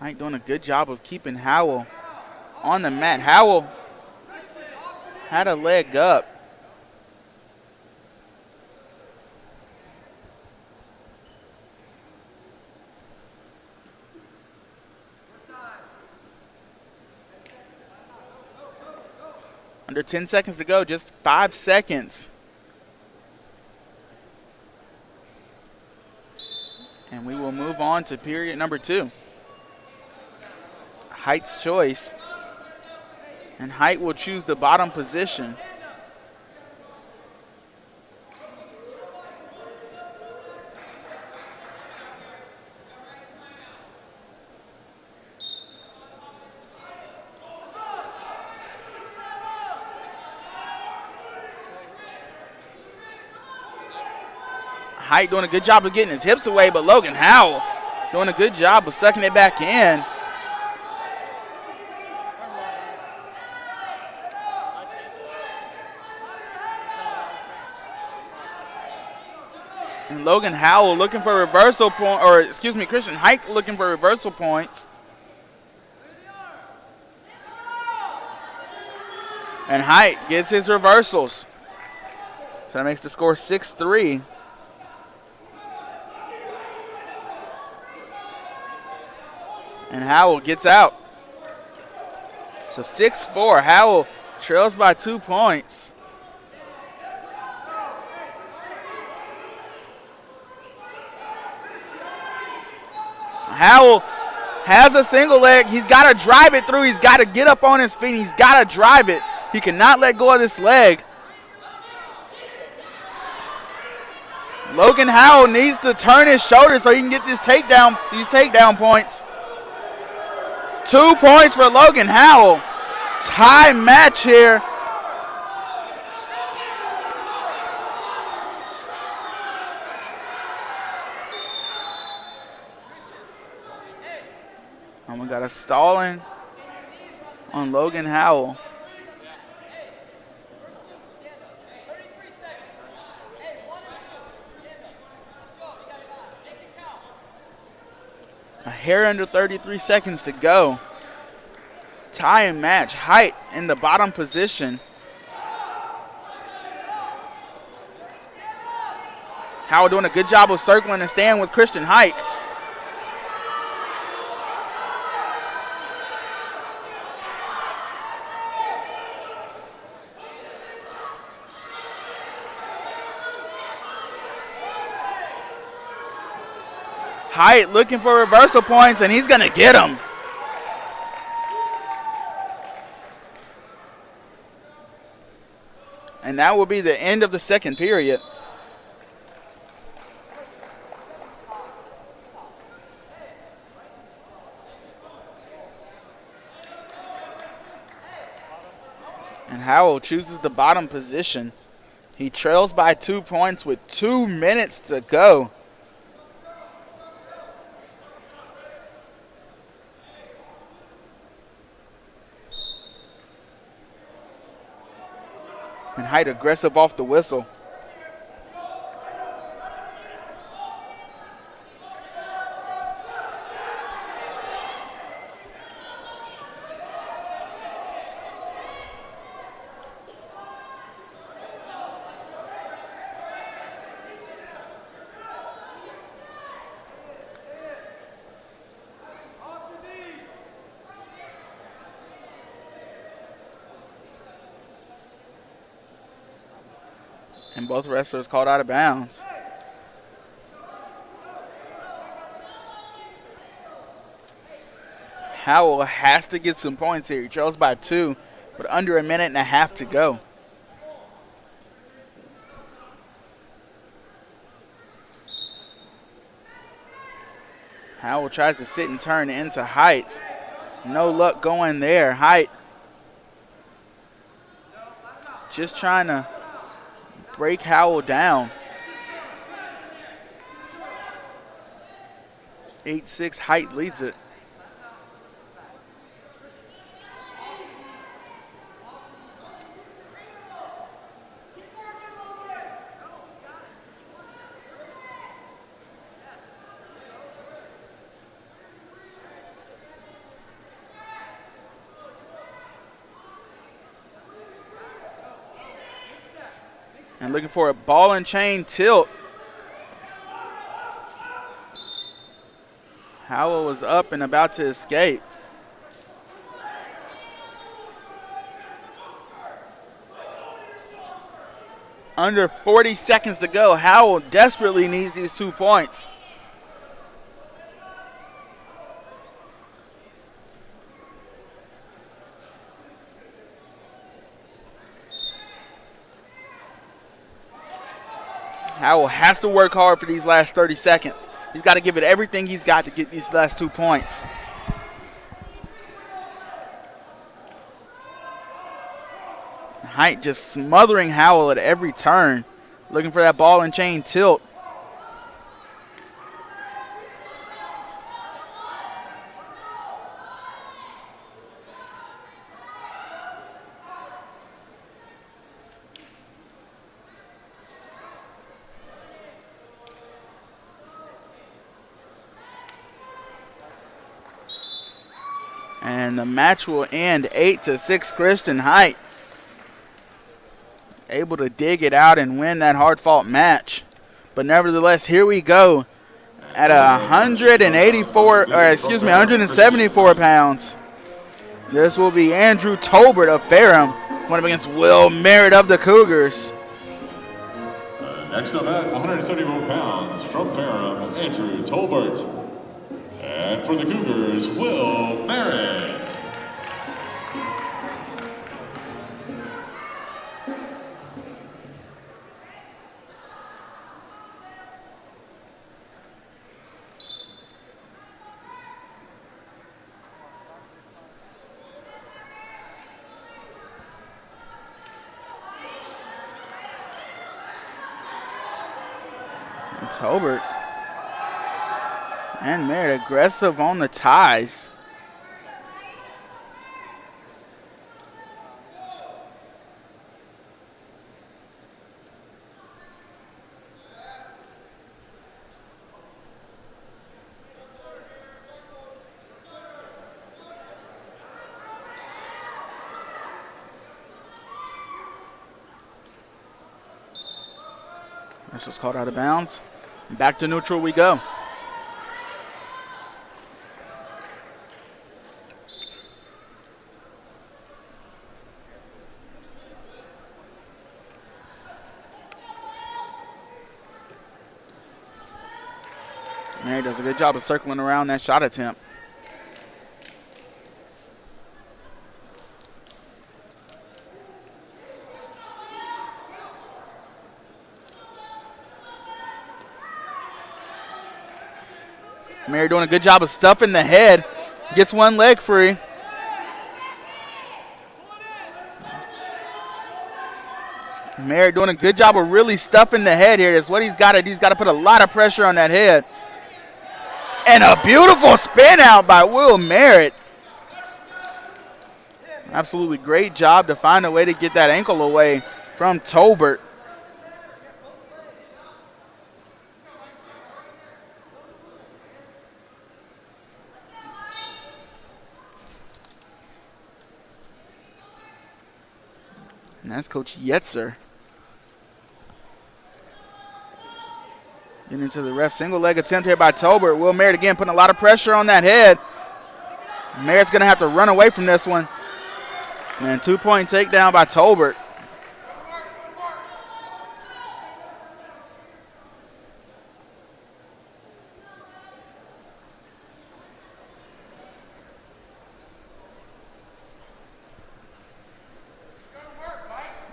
Height doing a good job of keeping Howell on the mat. Howell had a leg up. Under 10 seconds to go, just 5 seconds. And we will move on to period number 2. Height's choice. And Height will choose the bottom position. Height doing a good job of getting his hips away, but Logan Howell doing a good job of sucking it back in. And Logan Howell looking for reversal point, or excuse me, Christian Height looking for reversal points. And Height gets his reversals. So that makes the score 6-3. And Howell gets out. So 6-4. Howell trails by 2 points. Howell has a single leg. He's got to drive it through. He's got to get up on his feet. He's got to drive it. He cannot let go of this leg. Logan Howell needs to turn his shoulder so he can get these takedown points. 2 points for Logan Howell. Tie match here. And we got a stalling on Logan Howell. A hair under 33 seconds to go. Tie and match. Height in the bottom position. Howell doing a good job of circling and staying with Christian Height. Height looking for reversal points, and he's going to get them. And that will be the end of the second period. And Howell chooses the bottom position. He trails by 2 points with 2 minutes to go. And Height aggressive off the whistle. And both wrestlers called out of bounds. Howell has to get some points here. He trails by 2, but under a minute and a half to go. Howell tries to sit and turn into Height. No luck going there. Height just trying to break Howell down. 8-6, Height leads it. And looking for a ball and chain tilt. Howell was up and about to escape. Under 40 seconds to go. Howell desperately needs these 2 points. Howell has to work hard for these last 30 seconds. He's got to give it everything he's got to get these last 2 points. Height just smothering Howell at every turn, looking for that ball and chain tilt. And the match will end 8-6 Christian Height. Able to dig it out and win that hard-fought match. But nevertheless, here we go at 174 pounds. This will be Andrew Tolbert of Ferrum going up against Will Merritt of the Cougars. Next up at 174 pounds from Ferrum, Andrew Tolbert. And for the Cougars, Will Merritt. Tolbert and Merritt aggressive on the ties. This was called out of bounds. Back to neutral we go. Mary does a good job of circling around that shot attempt. Mary doing a good job of stuffing the head. Gets one leg free. Mary doing a good job of really stuffing the head here. That's what he's got to do. He's got to put a lot of pressure on that head. And a beautiful spin out by Will Merritt. Absolutely great job to find a way to get that ankle away from Tolbert. And that's Coach Yetzer. Getting into the ref. Single leg attempt here by Tolbert. Will Merritt again putting a lot of pressure on that head. Merritt's going to have to run away from this one. And 2-point takedown by Tolbert.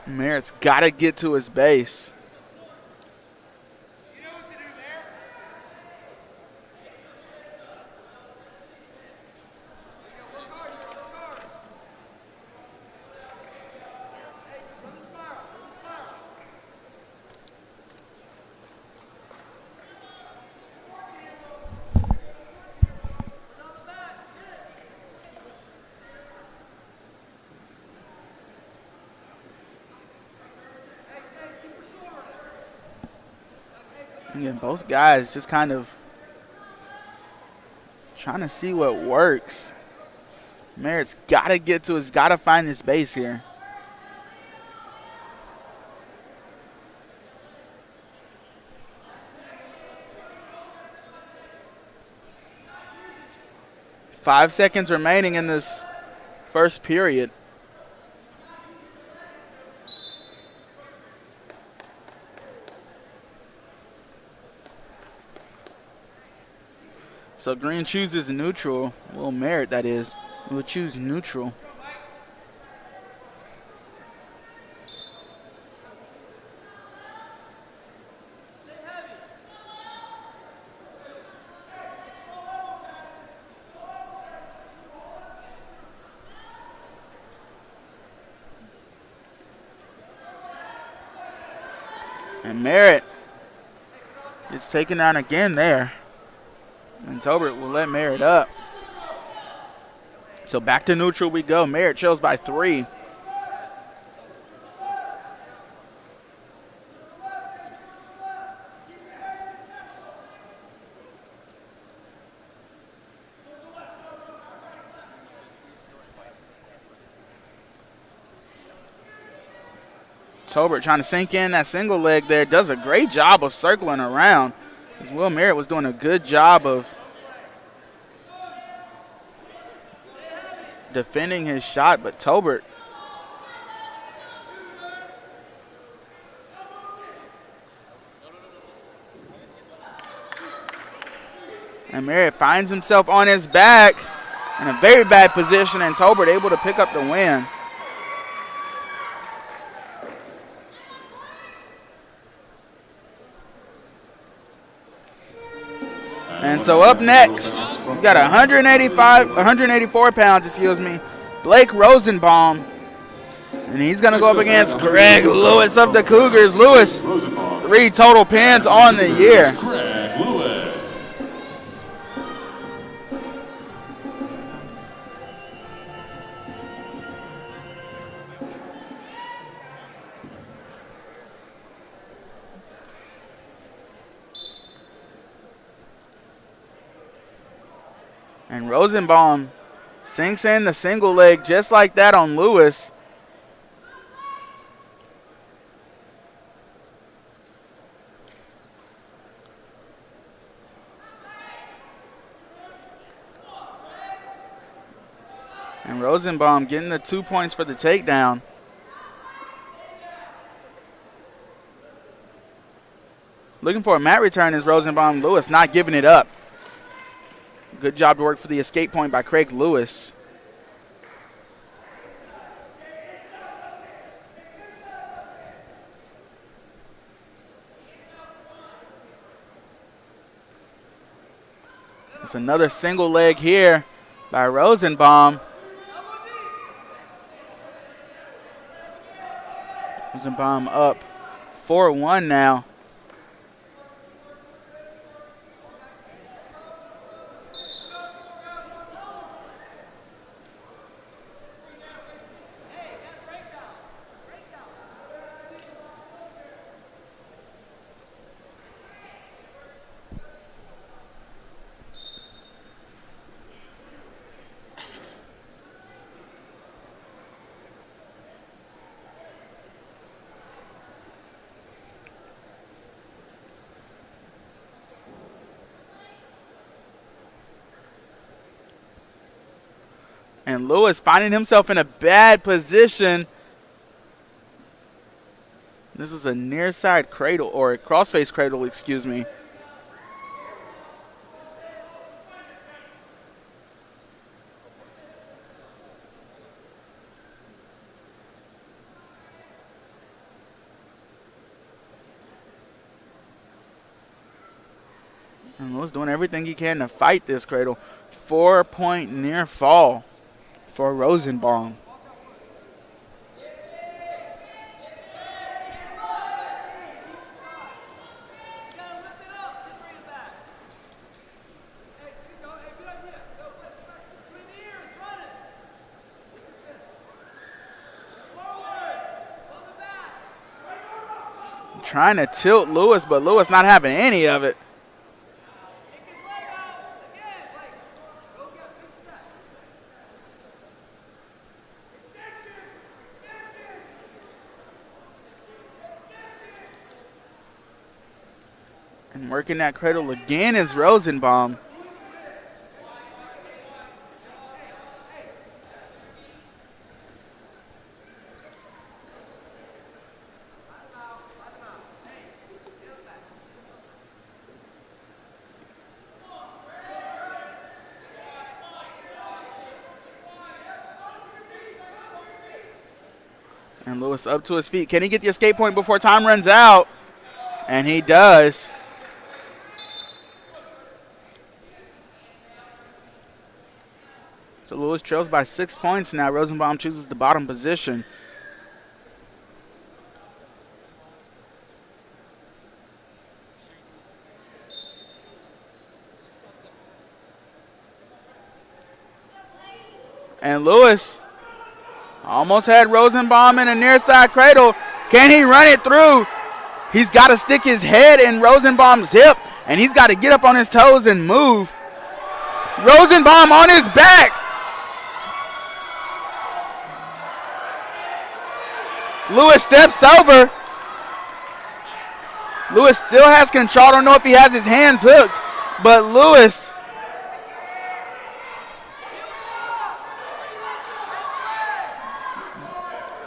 Merritt's got to get to his base. Again, both guys just kind of trying to see what works. Merritt's got to get to his, got to find his base here. 5 seconds remaining in this first period. So green chooses neutral. Will Merritt, that is. Will choose neutral. And Merritt gets taken down again there. And Tolbert will let Merritt up. So back to neutral we go. Merritt trails by 3. Tolbert trying to sink in that single leg there. Does a great job of circling around. Will Merritt was doing a good job of defending his shot, but Tolbert and Merritt finds himself on his back in a very bad position, and Tolbert able to pick up the win. And so up next, we've got 184 pounds, Blake Rosenbaum. And he's going to go up against Greg Lewis of the Cougars. Lewis, 3 total pins on the year. Greg Lewis. And Rosenbaum sinks in the single leg just like that on Lewis. And Rosenbaum getting the 2 points for the takedown. Looking for a mat return is Rosenbaum. Lewis not giving it up. Good job to work for the escape point by Craig Lewis. It's another single leg here by Rosenbaum. Rosenbaum up 4-1 now. And Lewis finding himself in a bad position. This is a near side cradle, or a crossface cradle, excuse me. And Lewis doing everything he can to fight this cradle. 4-point near fall for Rosenbaum. Trying to tilt Lewis, but Lewis not having any of it. And working that cradle again is Rosenbaum. And Lewis up to his feet. Can he get the escape point before time runs out? And he does. So Lewis trails by 6 points now. Rosenbaum chooses the bottom position. And Lewis almost had Rosenbaum in a near side cradle. Can he run it through? He's got to stick his head in Rosenbaum's hip, and he's got to get up on his toes and move. Rosenbaum on his back. Lewis steps over. Lewis still has control. I don't know if he has his hands hooked, but Lewis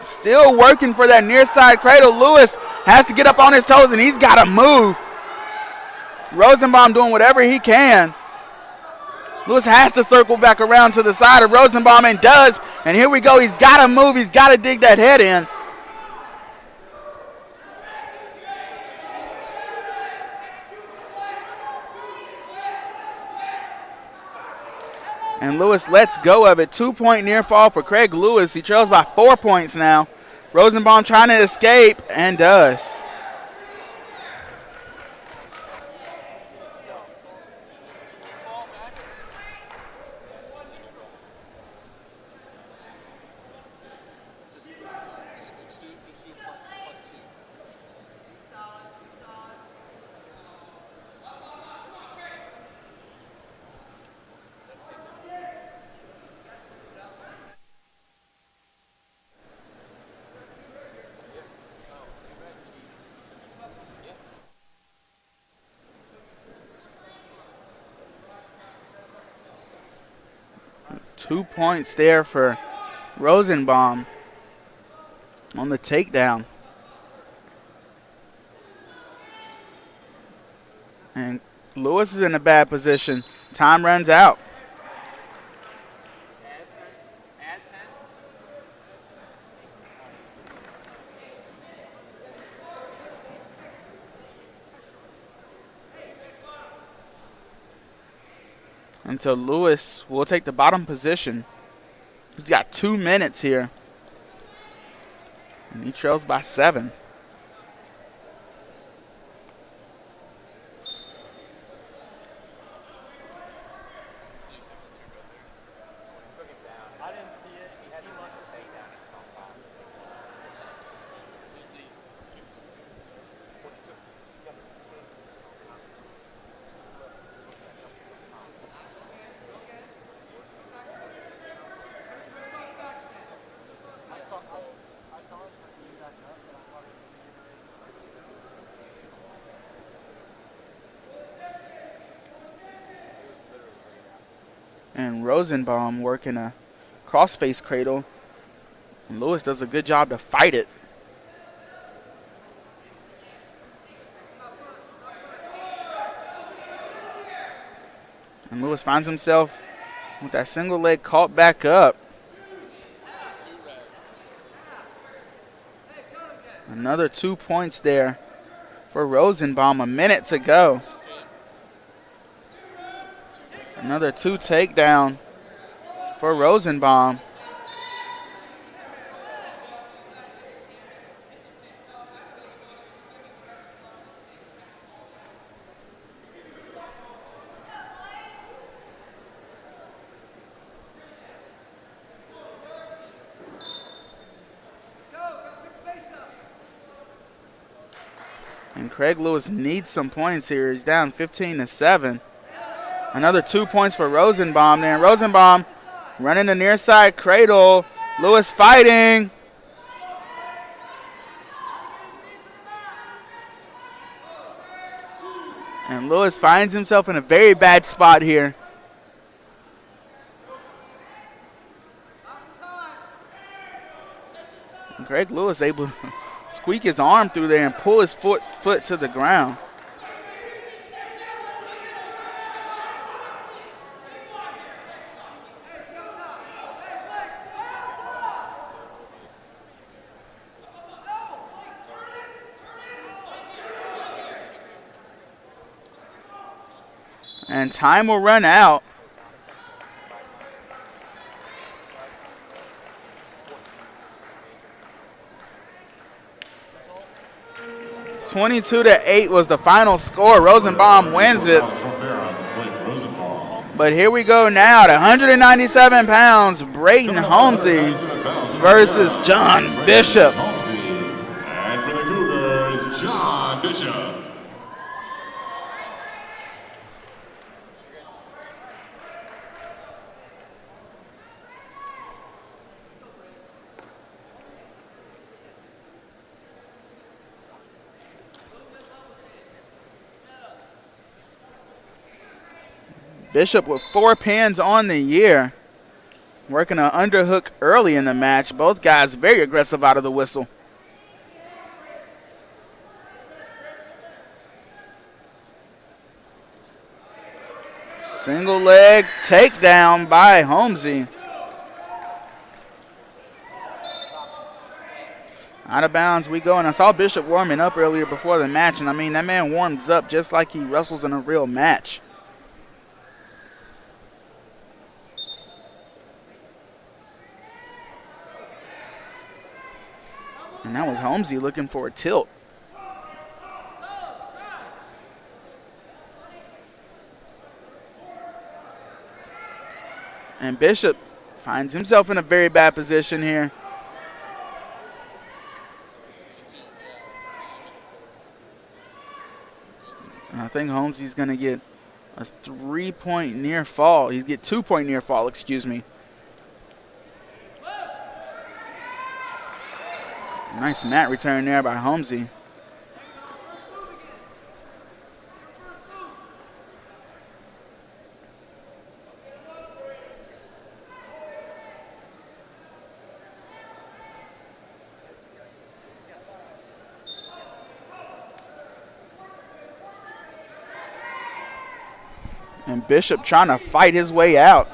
still working for that near side cradle. Lewis has to get up on his toes, and he's got to move. Rosenbaum doing whatever he can. Lewis has to circle back around to the side of Rosenbaum and does. And here we go. He's got to move. He's got to dig that head in. And Lewis lets go of it. 2-point near fall for Craig Lewis. He trails by 4 points now. Rosenbaum trying to escape and does. Two points there for Rosenbaum on the takedown. And Lewis is in a bad position. Time runs out. And so Lewis will take the bottom position. He's got 2 minutes here. And he trails by 7. And Rosenbaum working a crossface cradle. And Lewis does a good job to fight it. And Lewis finds himself with that single leg caught back up. Another 2 points there for Rosenbaum. A minute to go. Another 2 takedown for Rosenbaum. And Craig Lewis needs some points here. He's down 15-7. Another 2 points for Rosenbaum there. And Rosenbaum running the near side cradle. Lewis fighting. And Lewis finds himself in a very bad spot here. And Craig Lewis able to squeak his arm through there and pull his foot to the ground. And time will run out. (22-8) was the final score. Rosenbaum wins it. But here we go now to 197 pounds, Brayton Holmesy versus John Bishop. And for the Cougars, John Bishop. Bishop with 4 pins on the year. Working an underhook early in the match. Both guys very aggressive out of the whistle. Single leg takedown by Holmesy. Out of bounds we go. And I saw Bishop warming up earlier before the match. And I mean, that man warms up just like he wrestles in a real match. And that was Holmesy looking for a tilt. And Bishop finds himself in a very bad position here. And I think Holmesy's going to get a 3-point near fall. He's get 2-point near fall, excuse me. Nice mat return there by Holmesy. And Bishop trying to fight his way out.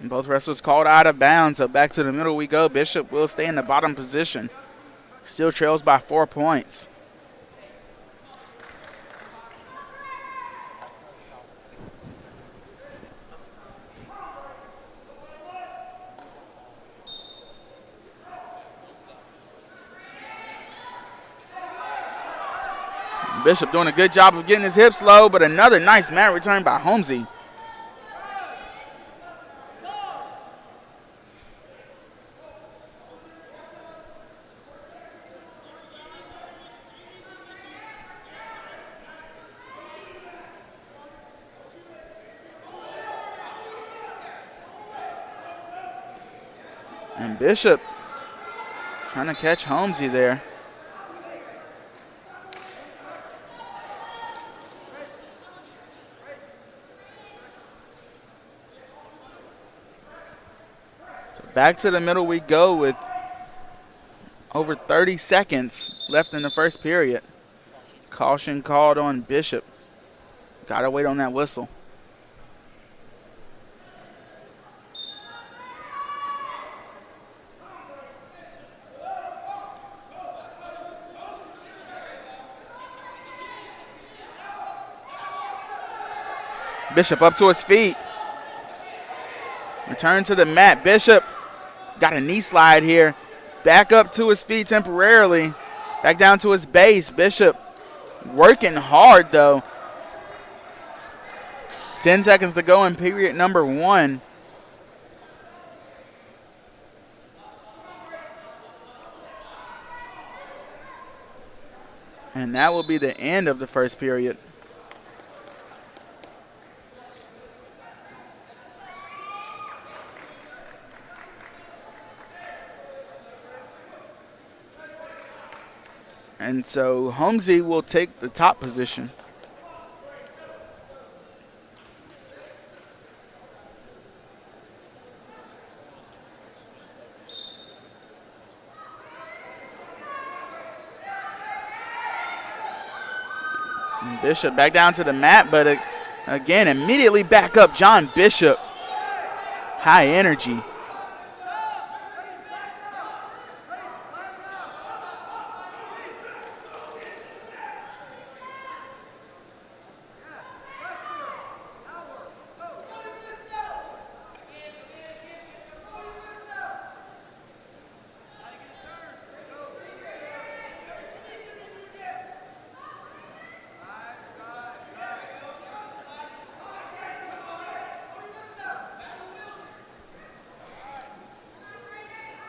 And both wrestlers called out of bounds, so back to the middle we go. Bishop will stay in the bottom position. Still trails by 4 points. Bishop doing a good job of getting his hips low, but another nice mat return by Holmesy. And Bishop trying to catch Holmesy there. Back to the middle we go with over 30 seconds left in the first period. Caution called on Bishop. Gotta wait on that whistle. Bishop up to his feet. Return to the mat. Bishop got a knee slide here. Back up to his feet temporarily. Back down to his base. Bishop working hard though. 10 seconds to go in period number 1. And that will be the end of the first period. And so Holmesy will take the top position. And Bishop back down to the mat, but again, immediately back up John Bishop. High energy.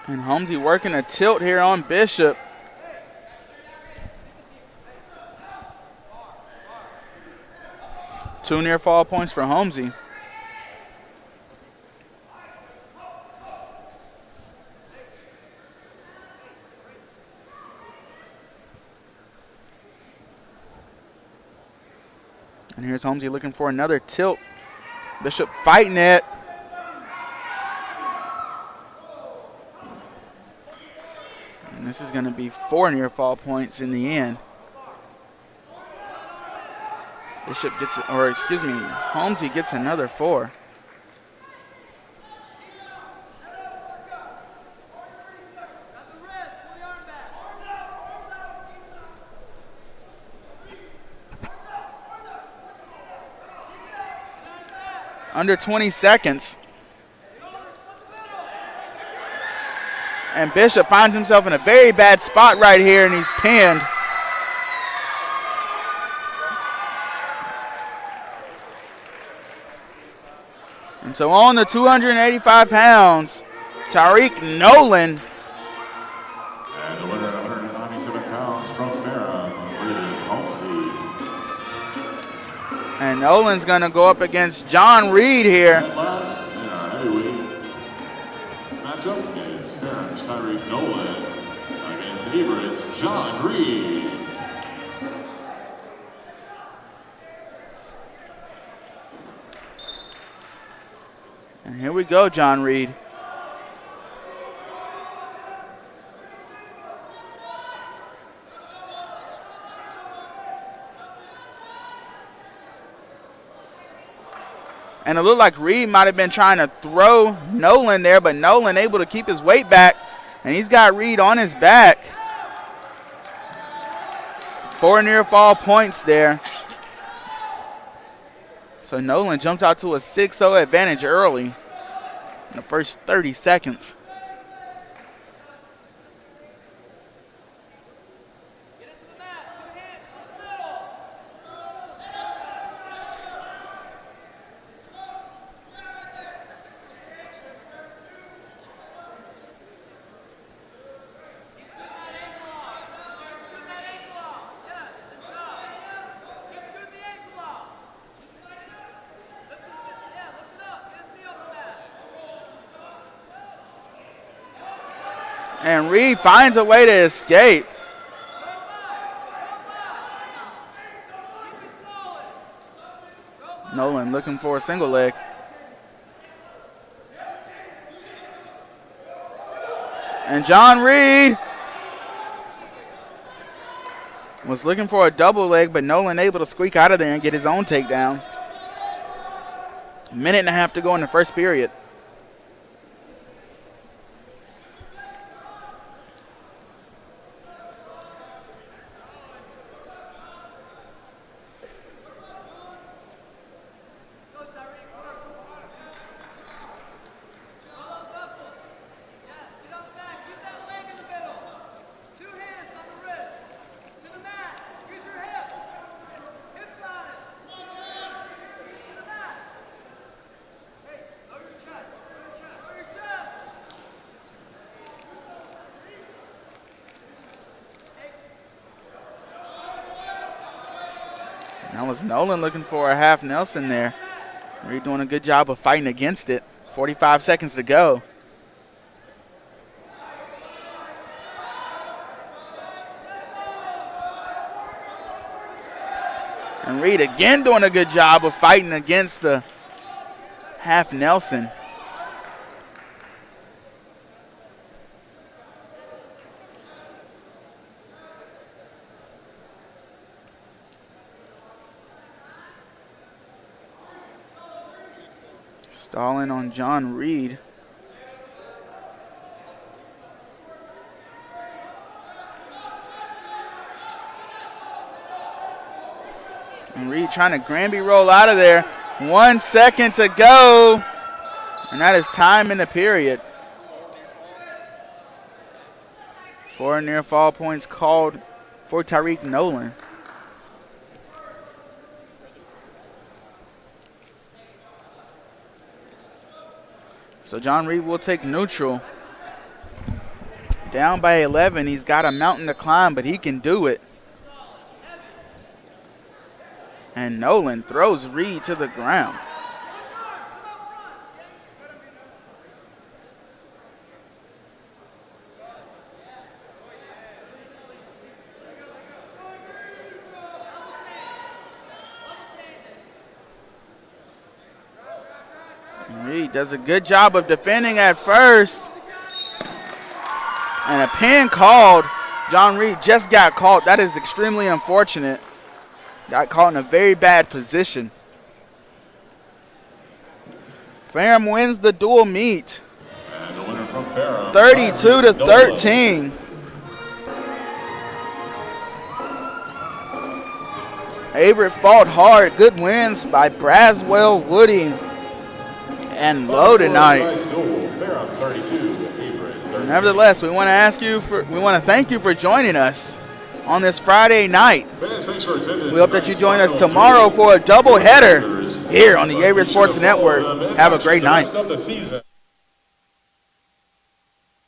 And Holmesy working a tilt here on Bishop. Two near fall points for Holmesy. And here's Holmesy looking for another tilt. Bishop fighting it. And this is going to be 4 near fall points in the end. Bishop gets, Holmesy gets another 4. Under 20 seconds. And Bishop finds himself in a very bad spot right here, and he's pinned. And so on the 285 pounds, Tariq Nolan. And the winner at 197 pounds from Ferrum, Holmesy. And Nolan's going to go up against John Reed here. And last, in our heavyweight matchup is Ferrum's Tariq Nolan against Averett's John Reed. And here we go, John Reed. And it looked like Reed might have been trying to throw Nolan there, but Nolan able to keep his weight back, and he's got Reed on his back. 4 near fall points there. So Nolan jumped out to a 6-0 advantage early in the first 30 seconds. And Reed finds a way to escape. Nolan looking for a single leg. And John Reed was looking for a double leg, but Nolan able to squeak out of there and get his own takedown. 1.5 minutes to go in the first period. That was Nolan looking for a half Nelson there. Reed doing a good job of fighting against it. 45 seconds to go. And Reed again doing a good job of fighting against the half Nelson. Stalling on John Reed. And Reed trying to Granby roll out of there. 1 second to go. And that is time in the period. 4 near fall points called for Tyreek Nolan. So John Reed will take neutral. Down by 11. He's got a mountain to climb, but he can do it. And Nolan throws Reed to the ground. Reed does a good job of defending at first. And a pin called. John Reed just got caught. That is extremely unfortunate. Got caught in a very bad position. Ferrum wins the dual meet. And the winner from Ferrum, 32-13. Averett fought hard. Good wins by Braswell, Woody, and Lowe tonight. Nevertheless, we want to thank you for joining us on this Friday night. We hope that you join us tomorrow for a doubleheader here on the Averett Sports Network. Have a great night.